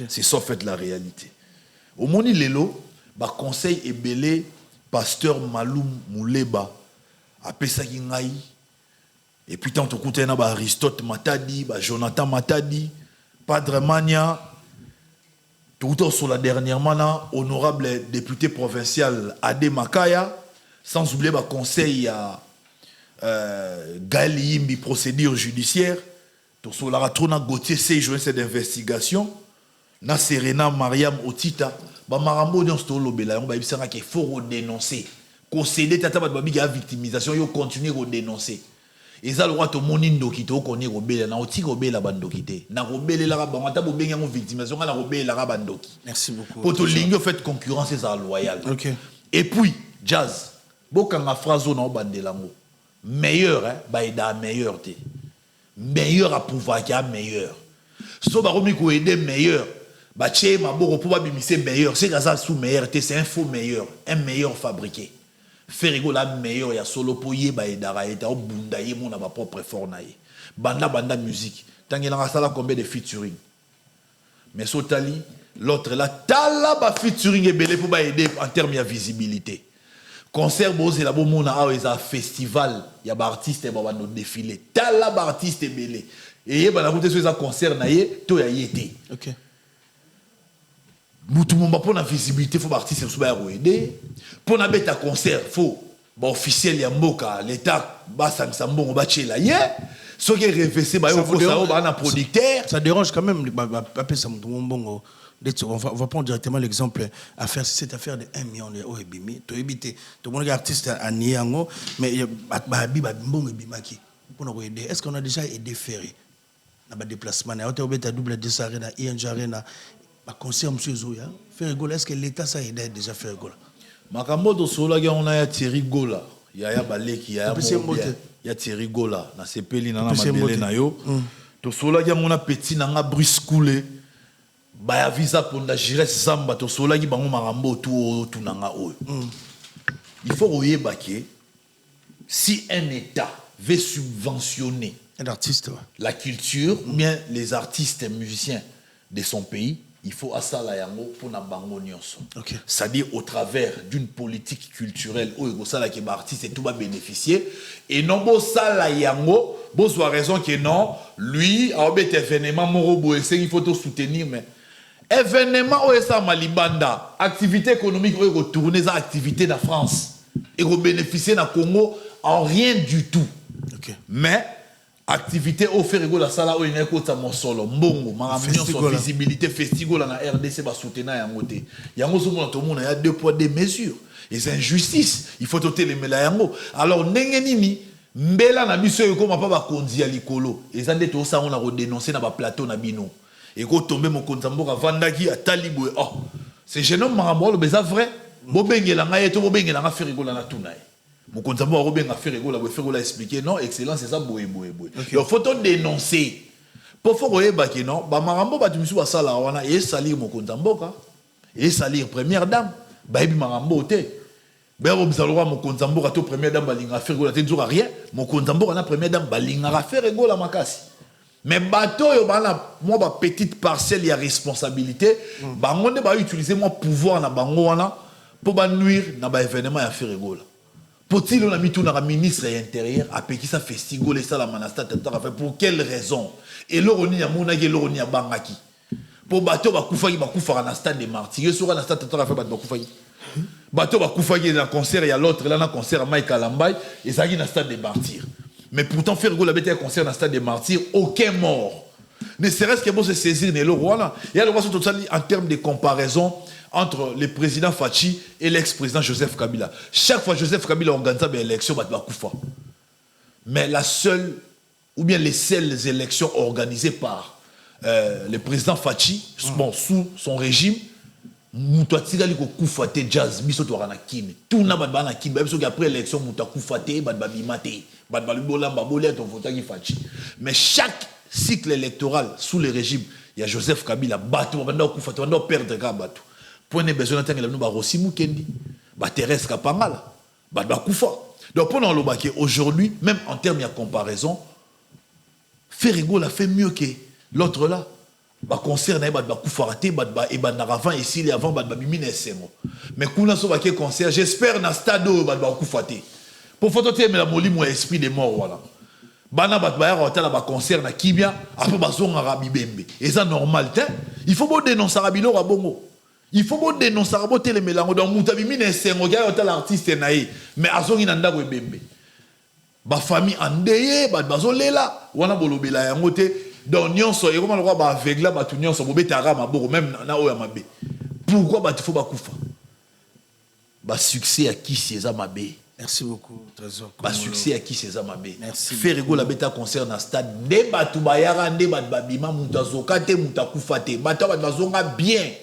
C'est ça en fait la réalité. Au Moni Lelo, conseil est belé, pasteur Maloum Mouleba, a Pessa Gingaï, et puis tant que tu as Aristote Matadi, Jonathan Matadi, Padre Mania, tout sur la dernière mana, honorable député provincial Ade Makaya, sans oublier le conseil à Gaël Yimbi, procédure judiciaire. Sur la Trona Gauthier, c'est joué cette investigation. Na Serena Mariam Otita. Ba Marambo dans ce lobela, on va dire qu'il faut dénoncer. Concéder tata ba babi a victimisation, yo continuer à dénoncer. Et ça le roi to monindo qui to connaît robela na oti robela bandokité. Na robela la ba mata bo benga mo victimisation na robela la bandoki. Merci beaucoup. Pour to ligne fait concurrence c'est ça loyal. OK. Et puis jazz. Bokanga phrase na bandelango. Meilleur hein, ba ida meilleur té. Meilleur à pouvoir qu'il y a meilleur. So ba romi ko aider meilleur. Ba tché ma boko pour ba bimisser meilleur. C'est ça sous meilleur té, c'est un faux meilleur, un meilleur fabriqué. Faire la meilleur ya solo poye ba edara eta o bunda ye mon ba propre effort na ye. Banda musique. Tangela nga sala combien de featuring. Mais sotali l'autre là tala ba featuring ebele pour ba aider en termes de visibilité. Concert boze la bo mona a eza festival ya ba artiste ba no défilé. Tala ba artiste ebele. Et ye ba na route so eza concert na ye to ya yete. OK. Tout le monde pour la visibilité, il faut artiste qui aider. Pour la bête à concert, il faut officiel ya mboka l'état ba sangsambo ba tchela ye. Ce qui est réfléchi ba yo faut ça ba producteur. Ça dérange quand même appeler ça mbongo. On va prendre directement l'exemple affaire cette affaire de 1 million de ebimi to ebité tout le monde artiste à niango mais ba mbongo ebimaki pour nous aider. Est-ce qu'on a déjà aidé Ferré na ba déplacement na hôtel beta double de Arena ING Arena ba concert monsieur Zoya faire rigoler est-ce que l'état ça aide déjà faire rigoler makambo to sola ga on a ya Thierry Gola ya baleki ya ya Thierry Gola na sepeli na mabele na yo to sola ga on a petit na nga Brice Coulé ba ya visa ponda Jires Zamba to sola gi bango makambo tout nanga oyo il faut oyeba que si un état veut subventionner un artiste la culture ou bien les artistes et musiciens de son pays, il faut asala yango pour na bango nyonso. Okay. C'est-à-dire au travers d'une politique culturelle où il sala que artiste et tout va bénéficier et non bo sala yango bo soit raison que non lui a obé événement morobo et il faut te soutenir mais événement où ça malibanda activité économique où retourner ça activité na France et go bénéficier na Congo en rien du tout. Okay. Mais activité offert la sala o ina ko ta mosolo mbongo makamnyo so visibilité festival na RDC ba soutenir yango te yango so mona to mona ya deux poids deux mesures et c'est injustice il faut toter les mela yango alors ndenge nini mbela na biso ko ma pa ba konzi ya likolo ezande to sa on a redénoncer na ba plateau na bino et ko tomber mon konzamboka vandaki atali boy oh c'est jeune homme marambolo mais ça vrai bo bengela nga yeto bo bengela nga ferigola na tunaye Mokonzambo a robin a fait rigoler, a expliquer non, excellence c'est ça, boé. Il faut dénoncer. Pour faire que non, bah Marambo bah tu me suis à ça là, on a et salir Mokonzambo ka, et salir première dame, bah ebi Marambo te. Ben on vous allora Mokonzambo ka to première dame balinga faire rigoler, tu n'auras rien. Mokonzambo na première dame balinga faire rigoler makasi. Mais bateau yo bana moi ba petite parcelle y a responsabilité, bah on va utiliser mon pouvoir na bango wana pour ba nuire na ba événement ya faire rigoler. Faut-il on a mis tout dans le ministre de l'Intérieur à péki ça festival et ça la manasta pour quelle raison et l'oroni a monaki l'oroni a bangaki Pour bateau bakufaki bakufara na stade de martyrs sur na stade Tata Raphaël bakufaki bateau bakufaki na concert il y a l'autre là na concert à Mike Alambay et ça na stade de martyrs mais pourtant faire la bête un concert na stade de martyrs aucun mort ne serait-ce que bon se saisir de le roi là il y a le roi en termes de comparaison entre le président Fachi et l'ex-président Joseph Kabila. Chaque fois Joseph Kabila organise une élection bakoufa mais la seule ou bien les seules élections organisées par le président Fachi, bon, sous son régime, Moutou Atigali ko koufate jazz, biso to rana kin. Tout na bad bana kin, même si après l'élection Moutou koufate, bad babimate, bad balubola babolé ton votaki Fachi. Mais chaque cycle électoral sous le régime, il y a Joseph Kabila bato banda koufate, banda perdre ka bato. Point de besoin d'entendre le ba Rossi Mukendi, ba Thérèse Kapangala, bad ba koufa. Donc pendant le baké aujourd'hui, même en termes de comparaison, Ferrigo l'a fait mieux que l'autre là, bah concert na ba koufarate ba naravan ici les avant ba bimine sengo. Mais kuna so ba ke concert, j'espère na stade ba koufate. Pour phototer mais la moli mon esprit des morts voilà. Bana ba ya hôtel ba concert na Kibia, après ba zonga rabibembe. Et ça normal té. Il faut bon dénoncer rabilo ba bongo. Il faut bon dénoncer raboter les mélanges dans mutabi mine sengo ga hôtel artiste naï, mais azongi na ndako ebembe. Ba famille endeuillée ba bazolela, wana bolobela yango té. Donc, nyonso et comment le roi ba aveugle ba tout nyonso bobetara maboko même na oya mabe. Pourquoi ba faut ba kufa? Ba succès à qui c'est mabe. Merci beaucoup Trésor. Ba succès à qui c'est mabe. Merci. Ferrigo la beta concert na stade de batu bayara nde bat babima mutazoka te mutakufa te. Bata ba bazonga bien.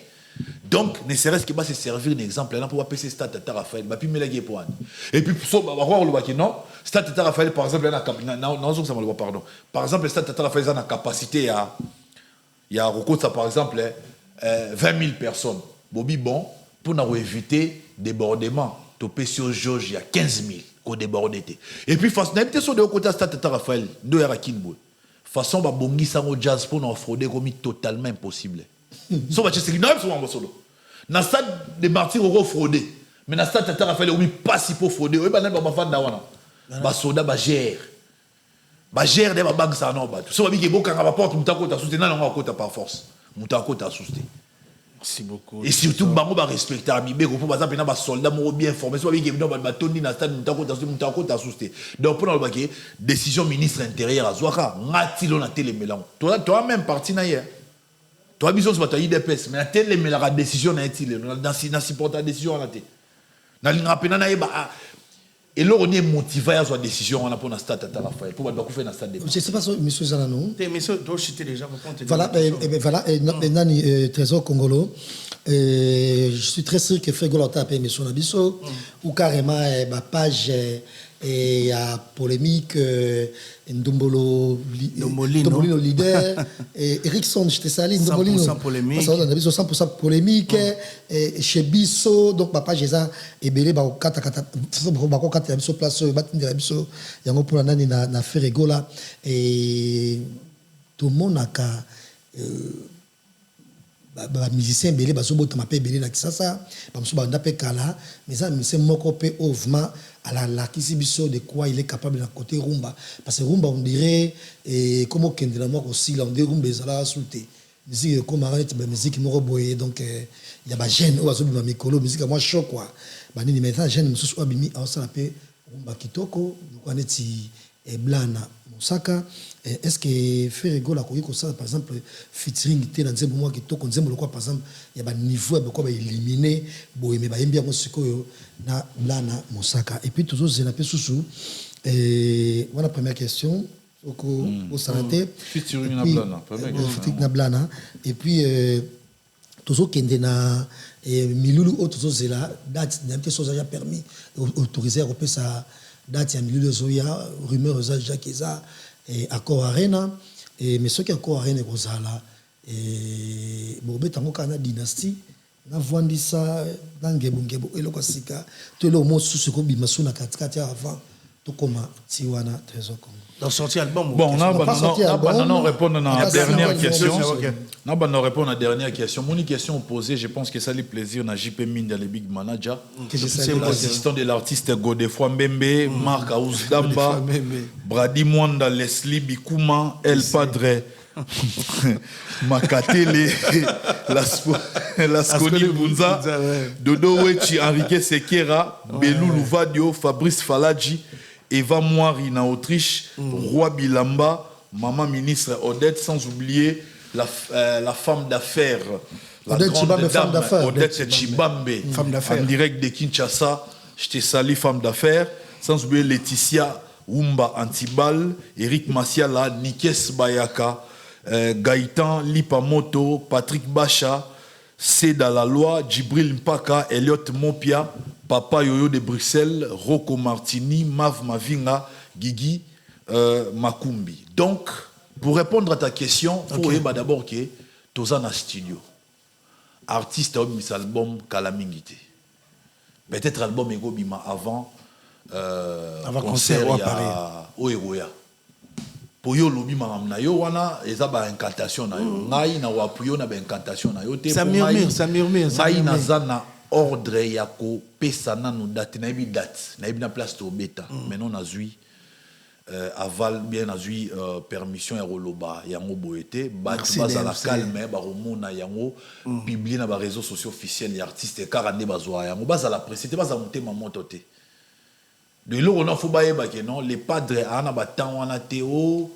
Donc, ne serait-ce que se servir d'exemple là pour passer stade Tata Raphaël, bah puis melagé pour an. Et puis so ba voir le baki non, stade Tata Raphaël par exemple là non ça me pardon. Par exemple stade Tata Raphaël a la capacité à il y a ça par exemple 20 000 personnes. Bobi bon pour nous éviter débordement. Topé sur Georges il y a 15 000 qu'on débordé. Et puis face n'habité sur de côté stade Tata Raphaël, deux era kinbo. Façon ba bongi sango jazz pour nous frauder comme totalement impossible. So ba cheseki non so solo. Na stade de martyrs au fraudé mais na stade Tata Raphaël oui pas si pour frauder oui ba na ba fanda wana ba soda ba gère de ba banque ça non ba so ba bi ke boka ba porte mutako ta soutenir na ngo kota par force mutako ta soutenir. Merci beaucoup. Et surtout bango ba respecter ami pour ba zapena ba soldat mo bien formé so ba bi ke no ba toni na stade mutako ta soutenir. Donc pour le baké décision ministre intérieur azwaka ngati lo na télémélan toi même parti na hier. Toi, besoin de IDPS, mais la décision n'a été dans supporter la décision à et là, on est motivé à la décision pour la stade Tata Raphaël. Pour faire la stade. Je ne sais pas si M. Zananou. Monsieur, doit citer déjà. Voilà, Trésor Congolo. Je suis très sûr que Frégo l'a tapé M. Nabiso, ou carrément, ma page. Et il y a polémique, Ndombolo leader, et Erickson, je te salue, Ndombolino. 100% polémique. 100% polémique, chez Bisso, donc papa, j'ai ça, et Belé, bah, kata, place, Bisso, yango pour la nani na Ferrigo là, et tout le monde a musicien belé baso bota mapé belé na kisasa bamuso banda pe kala mais ça musicien moko pe ovma à la kisi biso de quoi il est capable de côté rumba parce que rumba on dirait et comme kende la mort aussi là on dirait rumba ezala souté musique comme arrête ba musique moko boye donc il y a ba jeune ou azo bima mikolo musique moi choc quoi ba nini maintenant jeune mususu abimi ça la pe rumba kitoko donc on est et blana Moussaka, est-ce que Ferrigo la koyi ça par exemple featuring té na nzembo moi kitoko nzembo quoi par exemple il y a un niveau quoi éliminer boye mais ba yembi ya musiko na blana Moussaka et puis toujours c'est la pe susu et voilà première question au santé featuring na blana featuring na blana et puis toujours kende na milulu autres zela date n'a pas chose a permis autoriser repère ça date ya milieu de Zoya rumeur za Jacques et accord arena et mais ce qui accord arena kozala et bobe tango kana dynastie na vwandisa na ngebungebo eloko sika to le mo susu ko bimasu na katikati avant to koma tiwana Trésor Congo dans sorti album. Bon, on a répondre à la dernière question. On va répondre à la dernière question. Mon question posée, je pense que ça lui plaisir. On a JP Minda, le big manager. C'est l'assistant de l'artiste Godefroy Mbembe, Marc Aouzdamba, Brady Mwanda, Leslie Bikouma, El Padre, Makatele, Lasconi Bunza, Dodo Wechi, Enrique Sekera, Belou Louvadio, Fabrice Faladji, Eva Moiri na Autriche, Roi Bilamba, Maman ministre Odette, sans oublier la femme d'affaires, la Odette grande Chibambe, dame, femme d'affaires. Odette Chibambe, femme d'affaires. en direct de Kinshasa. Je te salue, femme d'affaires. Sans oublier Laetitia Wumba Antibal, Eric Masiala, Nikes Bayaka, Gaëtan Lipamoto, Patrick Bacha, Seda la loi, Djibril Mpaka, Elliot Mopia, Papa Yoyo de Bruxelles, Rocco Martini, Mav Mavinga, Guigui Makumbi. Donc, pour répondre à ta question, il faut d'abord que tu es en studio. Artiste a mis album Kalamingité. Peut-être album Ego Bima avant concert à Paris. Oegoya. Pour yo lobi mamna yo wana eza ba incantation na yo. Ngai na wapuyo na ba incantation na yo te. Ça murmure. Ngai na zana ordre ya ko pesa na no date na ibi date. Na ibi na place to beta. Maintenant na zui aval bien na zui permission ya roloba yango boete ba baza la calme ba romona yango publier na ba réseaux sociaux officiels ya artiste karande bazwa yango baza la presse te baza monter mamoto te. De l'eau, on a fait que non, les padres ana batan wana teo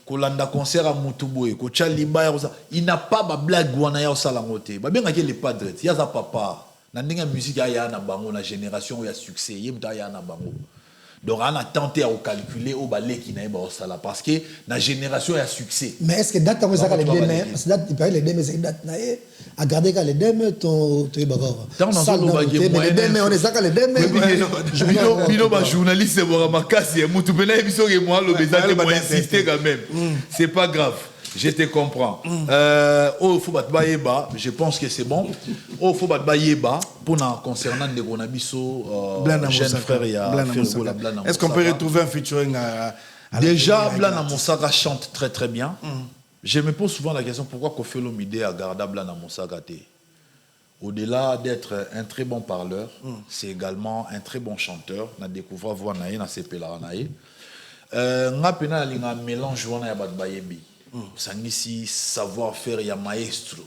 kolanda concert à Mutuboy, ko Chaliba il n'a pas ba blague wana ya osala ngote. Ba bien que les padres, ya za papa. Na ndinga musique ya na bango na génération ya succès, yemta ya na bango. Donc on a tenté à calculer au balai qui n'a pas osala parce que la génération ya succès. Mais est-ce que date on ça les deux mais parce que date il paraît les deux mais c'est date naé à garder les deux mais ton bagor. Ça on a les deux mais on est ça les deux mais Bino ba journaliste bon makasi et mutu pena biso ke moi le bezate moi insister quand même. C'est pas grave. Je te comprends. Faut battre yeba, je pense que c'est bon. Faut battre yeba pour concernant les gonabiso jeune frère ya Blana. Est-ce qu'on peut retrouver un featuring déjà Blana Mosaka chante très très bien. Je me pose souvent la question pourquoi Koffi Olomide a gardé Blana Mosaka te. Au-delà d'être un très bon parleur, c'est également un très bon chanteur. On a découvert voir naïe na sepela naïe. Nga pena linga mélange wana ya bat bayebi. Sangisi savoir-faire ya maestro.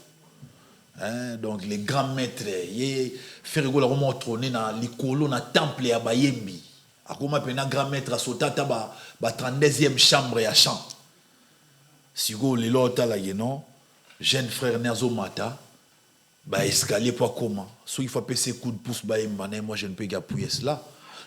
Donc les grands maîtres, faire rigolo la romo trôner na likolo na temple ya bayembi. Akoma pena grand maître a sotata ba 32e chambre ya chant. Sigo lelo tala yeno, jeune frère Nerzo Mata, ba escalier pour comment. So il faut passer coup de pouce ba yembane, moi je ne peux appuyer cela.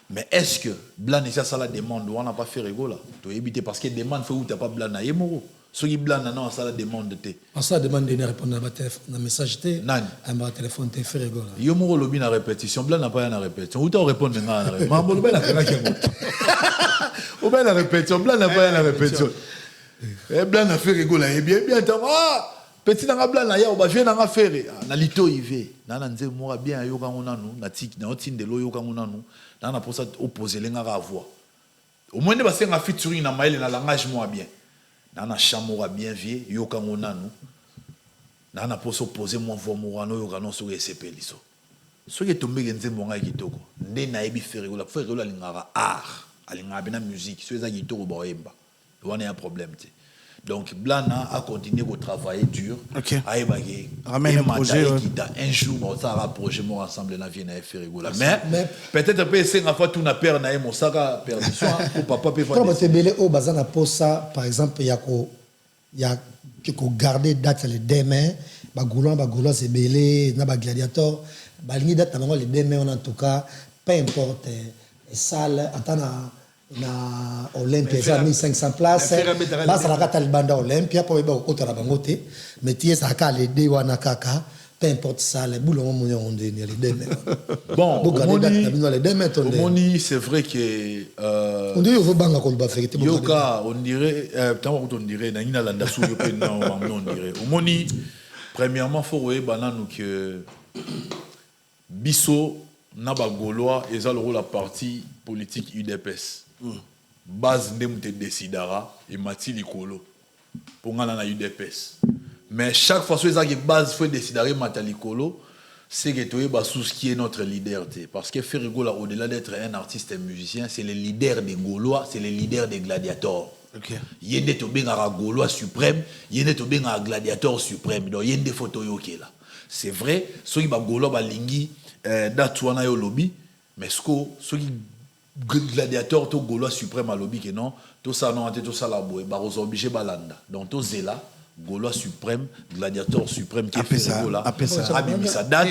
Mais est-ce que blan et ça la demande on n'a pas fait rigolo to éviter parce que demande faut ou t'as pas blan na yemoro. Ce qui blanc non ça la demande te. Ça demande de répondre à un message te. Nani. Un téléphone te fait rigoler. Yo mo lobi na répétition blanc n'a pas na répétition. Où t'as répondre nga na. Ma bo bela kana kengo. Ou bela répétition blanc n'a pas na répétition. Eh blanc na fait rigoler et bien tant petit na blanc na ya o ba vient na faire na lito ive. Na nze mo bien yo kangona nu na tik na otinde lo yo kangona nu. Na na pour ça opposer lenga ka voix. Au moins ne ba senga featuring na mail na langage moi bien. Nana chamora bien vieux yoka ngonanu nana poso poser mon voix morano yoka non so esepeliso so ke tombe nzembo ngai kitoko nde na ebi faire la lingara art alinga bena musique so eza kitoko ba oyemba wana ya problème te. Donc Blana a continué à travailler dur. Ramène un projet. Un jour, on a un projet moi ensemble na vie na faire rigola. Mais peut-être peut essayer à faire tout na père na mo saka permission pour papa peut faire. Quand tu belé au bazana pour ça par exemple il y a que garder date les demain ba goulan c'est belé na ba gladiator ba lingi date na les demain en tout cas peu importe salle attends na Olympia ça 1500 places basa la kata libanda Olympia pour ba kota la bangote mais tie ça ka les deux wana kaka peu importe ça les boulons mon on les deux bon Moni c'est vrai que on dit vous banga ko ba vérité yoka on dirait tant on dirait na ina landa sou yo pe na on dirait Moni premièrement faut ouais bananu que biso na ba gaulois eza le rôle la partie politique UDPS. Base ndemute décidera et mati likolo pour ngana na UDPS. Mais chaque fois que base faut décider mata likolo, c'est que toi ba sous qui est notre leader parce que Ferrigola au-delà d'être un artiste et musicien, c'est le leader des Gaulois, c'est le leader des gladiateurs. Yende to benga Gaulois suprême, yende to benga gladiateur suprême. Donc yende photo yo qui est là. C'est vrai, ceux qui ba Gaulois ba lingi d'atuana yo lobby, mais ceux qui gladiateur to Gaulois suprême à lobby que non, tout ça non tout ça la boue, ba obligé balanda. Donc tout zela Gaulois suprême, gladiateur suprême qui est fait là. Abimisa date.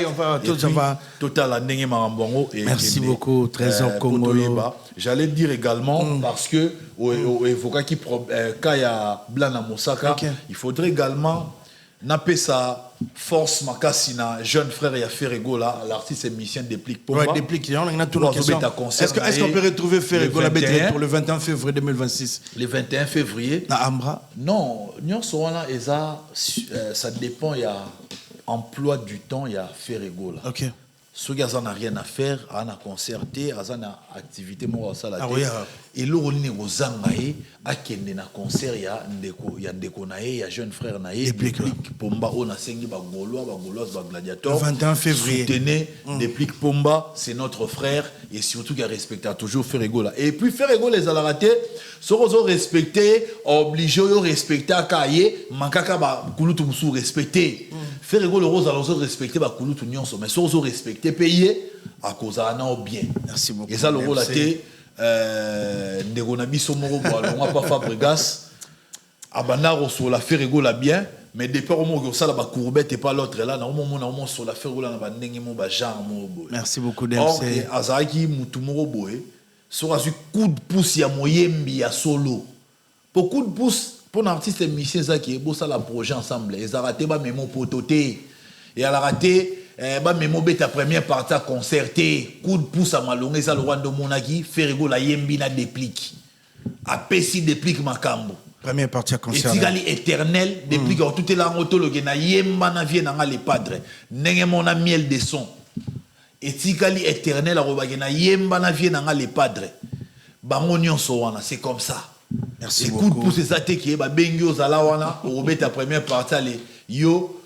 Total ndenge marambongo. Merci beaucoup, Trésor Congolo. J'allais dire également parce que au évoquer qui Kaya Blana Mosaka, il faudrait également napé sa force makasina jeune frère et Ferrego là l'artiste émission déplique pour moi. Déplique, on a tout le question. Est-ce qu'on peut retrouver Ferrego la bête pour le 21 février 2026? Le 21 février. Na Ambra? Non, nous sommes là et ça dépend, il y a emploi du temps, il y a Ferrego là. OK. Ceux qui n'ont rien à faire, à concerter, à une activité, et là, on est aux Zangaï, à Kende na concert, il y a Ndeko Naé, il y a jeune frère Naé, Déplique Pomba, on a Sengi Bagolois, Gladiator. Le 21 février. Soutenez Déplique Pomba, c'est notre frère, et surtout qu'il a respecté toujours Ferrego là. Et puis Ferrego les a ratés, ceux qui ont respecté, obligé de respecter à Kaye, Mankaka ba Kulutu Moussou respecté. Ferrego le rose a respecté ba Kulutu Nyonso, mais ceux qui ont respecté payé à cause d'un bien. Merci beaucoup. Et ça, le rôle a été Ndegonabi Somoro, on va pas Fabregas, Abanaro sur la Ferrego la bien, mais depuis au moment où ça la courbette et pas l'autre là, au moment sur la Ferrego là, on n'engi mon bajar mon. Merci beaucoup Or, DMC. Azaki Mutumoro Boé, sur un coup de pouce ya moyembi ya solo. Pour coup de pouce pour un artiste musicien ça qui est beau ça la projet ensemble. Ils ont raté ba mémo pototé et elle a raté ba mémo beta première partie à concerté coup de pouce à malongé ça le Rwanda monaki Ferrego la yembi na déplique a pesi déplique makambo Première partie à concert. Et tigali éternel déplique tout est là en autologue na yemba na vie na les padres nenge mona miel de son et tigali éternel a robage na yemba na vie na les padres bango nyonso wana c'est comme ça. Merci et beaucoup. coup de pouce ça te qui ba bengi ozala wana o beta première partie ale yo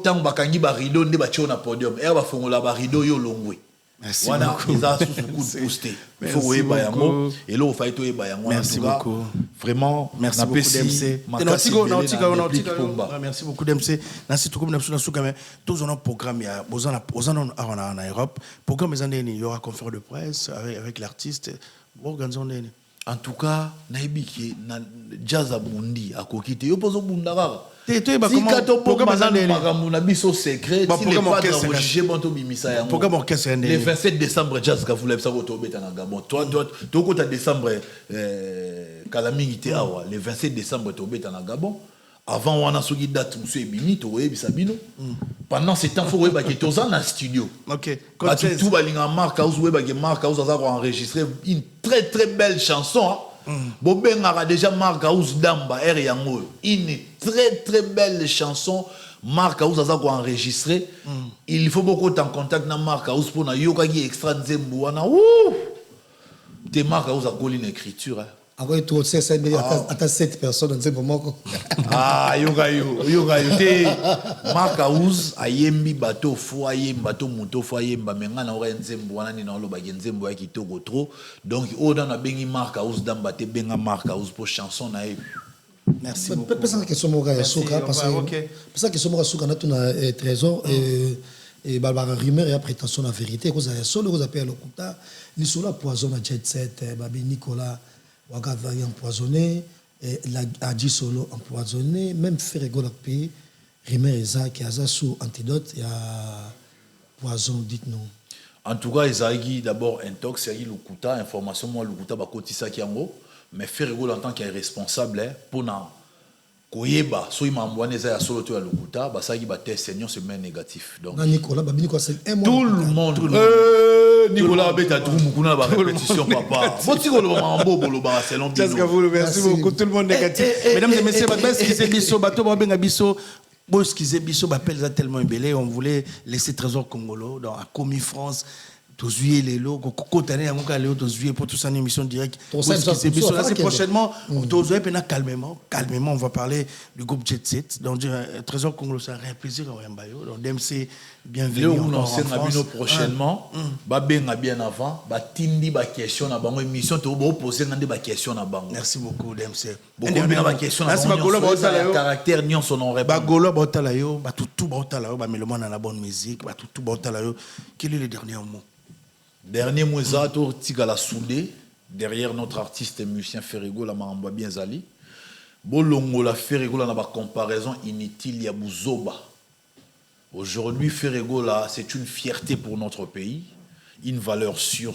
tant bakangi ba rideau nde ba na podium et ba fongola ba rideau yo longwe. Merci wana beaucoup. Ils ont sous coup de pouce il faut oye ba yango et là on fait to ba yango. Merci beaucoup. Vraiment merci beaucoup DMC. Merci beaucoup DMC. Merci tout comme na suka mais tous on a programme ya bozana en Europe. Programme il y aura conférence de presse avec l'artiste. Organisons nene. En tout cas, naibiki na jazz abundi akokite yo pozo bunda kaka. Le 27 décembre jazz ka voulait ça voto beta na Gabon. Toi kota décembre kalamingité awa le 27 décembre to beta na Gabon. Avant on a soki date monsieur ebimi to ebisa bino. Pendant ce temps faut eba ke toza na studio. OK. Quand tout balinga marque house eba ke marque house a enregistré une très très belle chanson. Bobenga a déjà Mark House Damba R Yango. Une très très belle chanson. Mark House a enregistré. Il faut beaucoup en contact avec Mark House pour na yoka qui extra nzembo wana. Te Mark House a collé une écriture. Après tout c'est ça à 7 personnes dans ce moment. Yoga te Mark House ayembi bateau fo ayembi bateau moto fo ayemba menga na ora nzembo wana ni na loba nzembo ya kitoko trop. Donc oda na bengi Mark House Damba te benga Mark House pour chanson na. Merci beaucoup. Personne qui sont morts à Souka parce que personne qui sont morts à Souka na tout na trésor et Barbara Rimer et après prétention la vérité cause ya solo cause appelle lokuta ni solo poison na jet set babi Nicolas Wagava empoisonné a dit solo empoisonné même Ferrego la pays Rimer Eza qui a sous antidote il y a poison dites-nous. En tout cas Isaïgi d'abord intox il y a lokuta information moi lokuta ba kotisa ki yango. Mais Ferrego en tant qu'il est responsable pour na koyeba so imambwane za ya solo to ya lokuta ba ça qui ba test seigneur c'est même négatif donc Nicolas babi Nicolas c'est un mois tout le monde Nicolas beta tout mukuna ba répétition papa boti ko lo mambo bolo ba selon bien merci beaucoup tout le monde négatif mesdames et messieurs parce que c'est biso bato ba benga biso excusez biso ba appelle ça tellement embellé on voulait laisser Trésor Congolo dans à Comi France tous juillet les lots, quand année on a tous juillet pour tout ça une émission directe. C'est prochainement. Tous juillet calmement, on va parler du groupe Jet Set. Donc Trésor Congolais, ça un plaisir à Mbayo. Donc DMC bienvenue en France. Prochainement, ba benga bien avant, ba tindi ba question na bango émission to bo poser ngande ba question na bango. Merci beaucoup DMC. Beaucoup bien ba question na bango. Caractère nion son nom répond. Ba golo ba tala yo, ba tout ba tala yo, ba melomane na la bonne musique, ba tout ba tala yo. Quel est le dernier mot? Dernier mot zato tigala soudé derrière notre artiste et musicien Ferrego la maramba bien zali. Bolongo la Ferrego la na ba comparaison inutile ya buzoba. Aujourd'hui, Ferregola, c'est une fierté pour notre pays, une valeur sûre.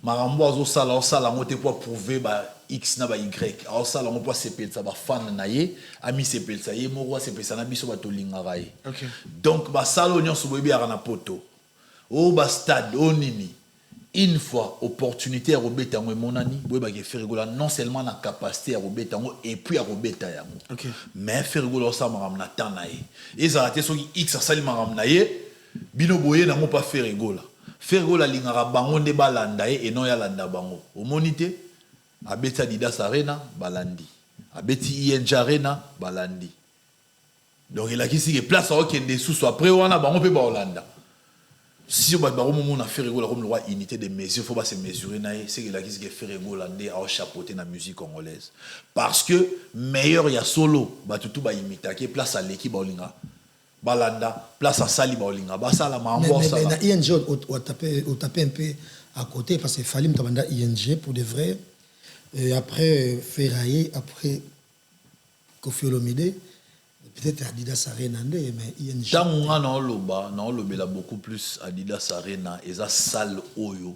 Marambo azo sala osala ngote pour prouver ba X na ba Y. Osala ngo pour sepelsa ba fan na ye, ami sepelsa ye moro sepelsa na biso ba to lingara ye. Okay. Donc ba sala onyo so bobi ara na poto. O ba stade onini. Une fois opportunité à robeta ngo monani, boy ba ke Ferregola non seulement na capacité à robeta ngo et puis à robeta yango. Okay. Mais Ferregola sa maram na tanaye. Et ça a été so X sali maram na ye, bino boye na ngo pas Ferregola. Ferregola lingara bango nde balanda ye et non ya landa bango. Au monité abeti Adidas Arena balandi. Abeti INJ Arena balandi. Donc il a qui si place à okende sous après wana bango pe ba Hollanda. Si on a fait Ferregola comme le roi unité de mesure, il faut pas se mesurer. C'est qu'il a dit que Ferregola a chapeauté la musique congolaise. Parce que meilleur il y a solo, tout va imiter. Place à l'équipe Baolinga, Balanda, place à Sali Baolinga, Basala Mambo. Mais ING on tapé un peu à côté parce qu'il fallait me demander ING pour de vrai. Et après Ferraillé, après Kofi Olomide. Peut-être Adidas Arena, mais ING. Tant qu'on a dans le a beaucoup plus Adidas Arena et ça salle Oyo,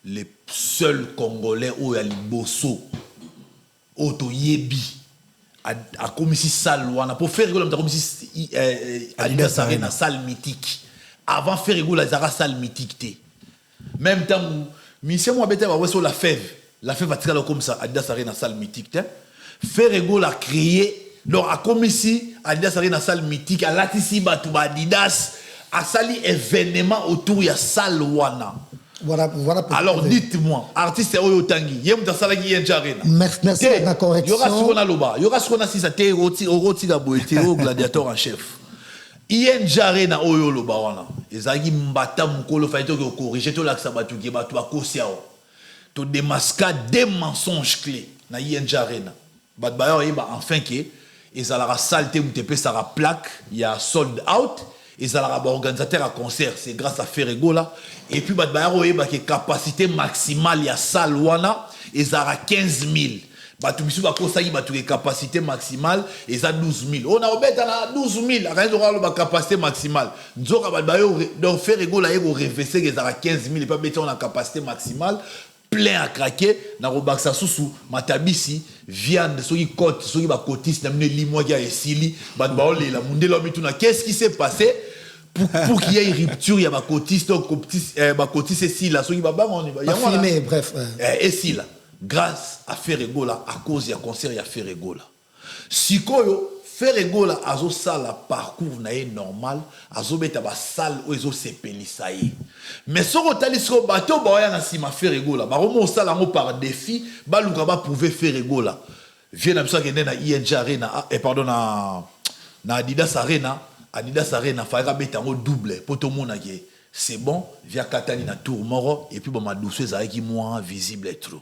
les seuls Congolais Oyo Aliboso, Oto Yebi, a comme si salle Wana pour faire comme si Adidas Arena salle mythique. Avant faire rigoler la salle mythique. Même temps où Michel Mouabete va sur la fève va tirer comme ça Adidas Arena salle mythique. Faire rigoler a créé. Donc, à comme ici, Adidas a une salle mythique, à l'atisi Batouba Adidas, a sali événement autour de la salle Wana. Voilà. Alors, dites-moi, artiste Oyo Tangi, yem ta salle qui est Arena. Merci de la correction. Il y aura ce qu'on a là-bas. Il y aura ce qu'on a si ça t'est Roti Gaboete, au gladiateur en chef. INJ Arena Oyo Loba Wana. Ezagi Mbata Mukolo, faito que corriger tout l'axe à Batouki, Batouba Kosiao. Tu démasques des mensonges clés dans INJ Arena. Batbayo, enfin, qui et ça la saleté ou TP ça la plaque il y a sold out et ça la organisateur à concert c'est grâce à Ferregola et puis badbayaro eba qui capacité maximale il y a salle wana et ça a 15 000 batu bisu ba kosa yi batu capacité maximale et ça 12 000 on a obeta na 12 000 rien de la capacité maximale nzoka badbayo donc Ferregola ego réverser que ça a 15 000 et pas mettre on a capacité maximale plein à craquer na robaksa susu matabisi viande soki côte soki ba cotiste na mine limo ya esili ba baole la mundelo mituna qu'est-ce qui s'est passé pour qu'il y ait une rupture ya ba cotiste ba cotiste esili la soki ba on ya filmé bref esili grâce à Ferregola à cause ya concert ya Ferregola sikoyo Ferregola azo sala parcours na normal azo beta ba salle o ezo sepelisa ye mais soko tali soko bato ba ya na sima Ferregola ba romo sala ngo par défi ba luka ba prouver Ferregola vient na biso ke na INJ Arena et pardon na Adidas Arena fa beta ngo double pour tout monde que c'est bon via Katani na tour moro et puis ba madouce ezaki moins visible et trop.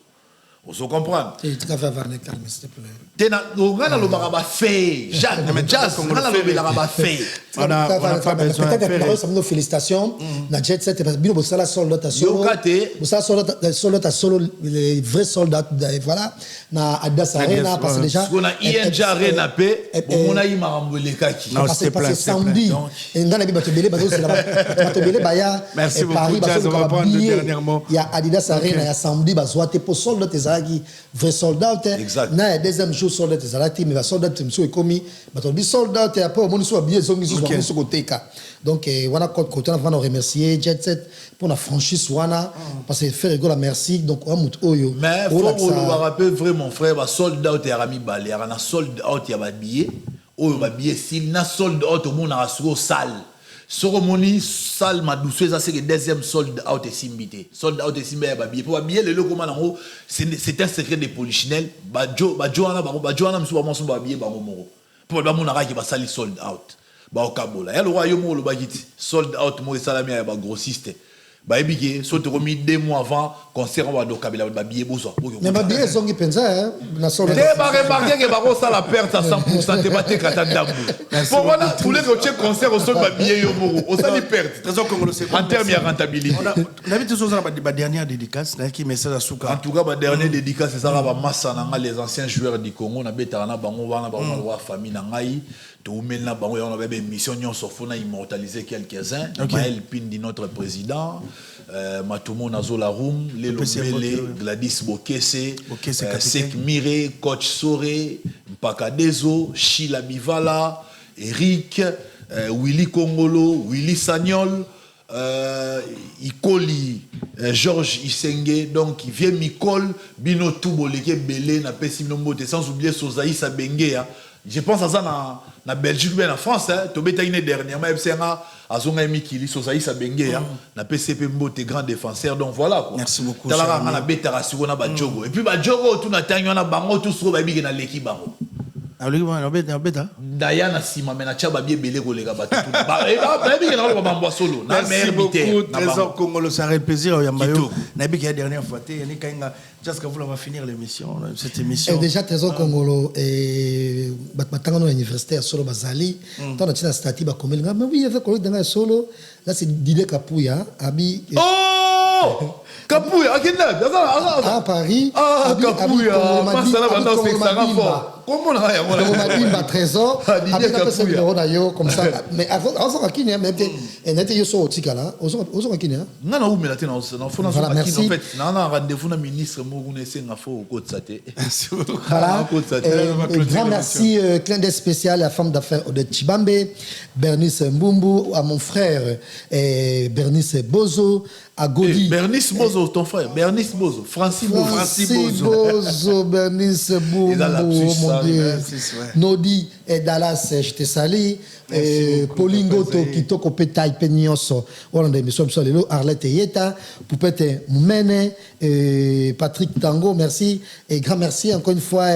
Vous comprenez? Tu vas faire un calme, s'il te plaît. Tena ngana lo baraba fait Jacques mais jazz ngana lo baraba fait on a pas besoin de faire nos félicitations na Jet Set parce que bino bosala soldat à solo bosala soldat à solo les vrais soldats voilà na Adidas Arena parce que déjà on a INJ Arena pe on a imarambo lekaki parce que samedi ngana bi batobele bazo c'est là batobele baya merci beaucoup Paris Jazz on va prendre le dernier mot il y a Adidas Arena il y a samedi bazo te pour soldat qui vrai soldat na deuxième jour soldat ezalaki mais ba soldat mso ekomi bato bi soldat et après au monde soit bien zongi sur côté ka donc wana côté on va remercier Jet Set pour la franchise wana parce que Ferregola merci donc on mut oyo mais faut on va rappeler vraiment frère ba soldat et arami balé na sold out ya ba billet oyo ba billet s'il na sold out au monde na sur salle Soromoni, salle Madoussou, ça c'est le deuxième sold out et simbité. Sold out et simbité, pour habiller le logo, c'est un secret des polichinelles. Badjo, ana msou ba monson ba habiller ba moro. Pour ba monara qui va salir sold out. Ba okabola. Ya le royaume le bagiti sold out mo salami ya ba grossiste. Bah ebike so te remis 2 mois avant concert on va do kabila ba billet bozo. Mais ba billet zongi penza hein na solo. Te ba remarquer que ba ko ça la perte à 100% te ba te kata ndambu. Pour voilà tous les autres concerts au son ba billet yo moro. On ça les perte. Trésor Congolais en termes de rentabilité. On a vu tous ça ba dernière dédicace na qui message à Souka. En tout cas ba dernière dédicace c'est ça ba massa na les anciens joueurs du Congo na beta na bango wana ba wa famille na ngai. On a une mission on a immortalisé quelques-uns. Maël Pindi, notre président, Matumo Nazola Roum, Lelo Mele, Gladys Bokese, Sek Mire, Coach Sore, Mpaka Dezo, Sheila Bivala, Eric, Willy Kongolo, Willy Sagnol, Ikoli, Georges Isenge, donc il vient Mikol, Bino Touboleke, Belé, na Pessimnombote, sans oublier Sozaï Sabengea. Je pense à ça dans la Belgique ou en France. Tu as été dernièrement, Azonga Mikili, Sosaï Sabengea, na PCP Mbote, grand défenseur. Donc voilà. Merci beaucoup. Tu as été Et puis, Djogo, tu as été bango, tout ce qui est l'équipe bango. Diana Sima, mais na tchaba bien belé kolega batu. Merci beaucoup, Trésor Congolais, ça a plaisir. Nabi qui a dernière fois, juste que vous va finir l'émission, cette émission. Déjà Trésor Congolais et batangano universitaire solo bazali, tant na stati ba komelinga, mais oui, avec collègue dans solo, là c'est Didier Kapouya, abi. Oh! Kapouya, à Paris. Ah, Kapouya, Masala va dans ce fort. Comment on a un trésor avec un peu de comme ça. Mais avant ça, qui n'est même elle était sur au Tikala, aux qui n'est non non mais là tu en fait non rendez-vous na ministre Mogune Sengafo au côté saté. Voilà. Grand merci clin d'œil spécial à la femme d'affaires de Chibambe, Bernice Mbumbu, à mon frère Bernice Bozo, à Godi. Bernice Bozo ton frère, Bernice Bozo, Francis Bozo, Bernice Mbumbu. Nodi et Dallas, je te salue. Pauline Goto, Kitoko Petaï Penyoso, Hollande, nous sommes sur les lots, Arlette Yeta, Poupette Moumene, Patrick Tango, merci. Et grand merci encore une fois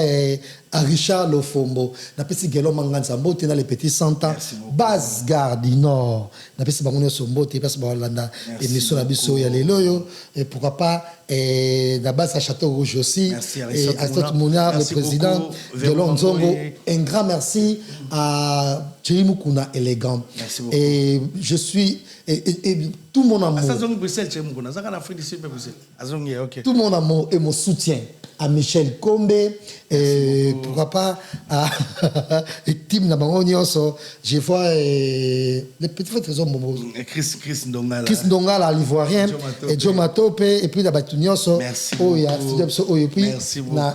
à Richard Lofombo. N'a pas si Gelo Mangansambo, tu as les petits santans. Base Garde du Nord. N'a pas si Bangonia Sombo, tu passes par Hollande, et Nisso Labisso, il y a les loyaux. Et pourquoi pas, la base à Château Rouge aussi. Et Astot Mouna, le président, Gelon Zongo. Un grand merci à Thierry Kuna élégant. Merci beaucoup. Et je suis et tout mon amour. Tout mon amour et mon soutien à Michel Kombe et pourquoi pas à Tim Nabangonioso. Je vois les petits frères trésors Momo. Chris Ndongala. Chris Ndongala l'ivoirien et Joe Matope et puis la Batunioso. Merci beaucoup. Et puis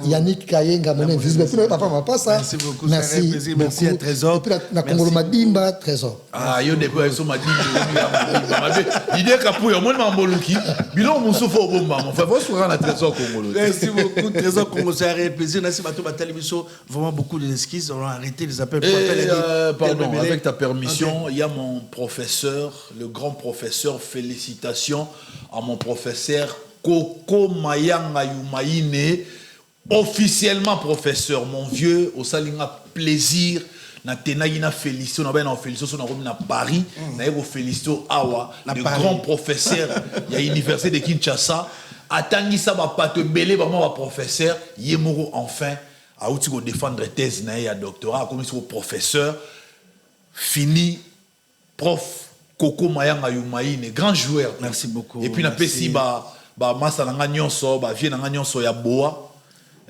Yannick Kayenga mon invisible. Merci beaucoup. Merci à Trésor. Et puis la Congolo Madimba Trésor. Ah yo depuis so Madimba. L'idée Kapouya moi m'amboluki. Bilon Moussofo bomba. Enfin faut souvent la Trésor Congolo. Merci beaucoup Trésor Congolo, c'est un plaisir. Merci Bato Batalibiso. Vraiment beaucoup d'excuses. On a arrêté les appels pour appeler. Pardon, avec ta permission, il y a mon professeur, le grand professeur. Félicitations à mon professeur Koko Mayanga Yumaine, officiellement professeur. Mon vieux, au salinga plaisir. Na tenagi na félicité, on a bien en félicité, on a remis à Paris, na eu félicité Awa, le grand professeur, il y a l'université de Kinshasa, attendu ça va pas te belé, vraiment va professeur, Yemoro enfin, a outil de défendre thèse na ya doctorat, comme il professeur, fini, prof, Koko Mayanga Yumaine, grand joueur. Merci beaucoup. Et puis na pesi ba masa na nyonso, ba vie na nyonso ya boa.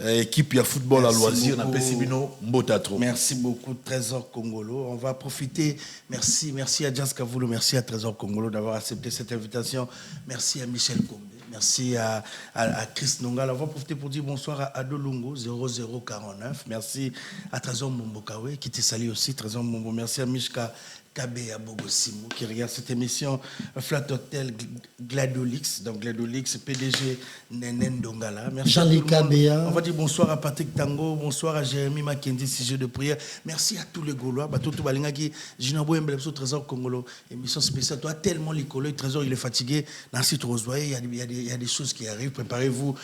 Équipe à football à loisir, na Pesibino, Mbotatro. Merci beaucoup, Trésor Congolo. On va profiter. Merci à Jazz Kavoulou, merci à Trésor Congolo d'avoir accepté cette invitation. Merci à Michel Kombe, merci à Chris Nongala. On va profiter pour dire bonsoir à Ado Lungo, 0049. Merci à Trésor Mombokawe, qui te salue aussi, Trésor Mombo. Merci à Mishka Kabea Bogosimou qui regarde cette émission Flat Hotel Gladolix, donc Gladolix, PDG Nenen Dongala. Merci Jean-Luc Kabea. On va dire bonsoir à Patrick Tango, bonsoir à Jérémy Mackenzie, sujet de prière. Merci à tous les Gaulois. Tout Balingaki, Jinabo Mbelebso, Trésor Congolo, émission spéciale. Toi, tellement les Colo, Trésor, il est fatigué. Nancy Trozoye, il y a des choses qui arrivent. Préparez-vous.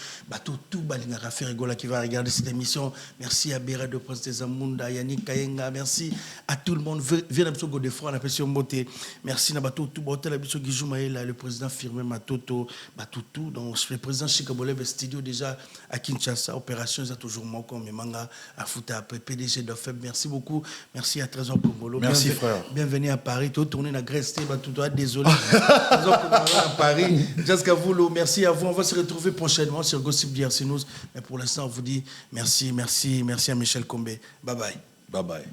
Tout Balingaka Ferregola qui va regarder cette émission. Merci à Béra de Prince des Zamunda, Yannick Kayenga. Merci à tout le monde. Viens Godefroy, on appelle sur Mbote. Merci à tout le président Firmin Matoto, Batutu, donc le président Chikaboleb Studio déjà à Kinshasa, opération, ils ont toujours manqué, mais manga à Fouta, PDG de FEB. Merci beaucoup. Merci à Trésor Congolo. Merci frère. Bienvenue à Paris. Tout tourné dans Grèce, désolé. Trésor Congolo à Paris. Jusqu'à vous, merci à vous. On va se retrouver prochainement sur Gossip DRC News. Mais pour l'instant, on vous dit merci à Michel Combé. Bye bye. Bye bye.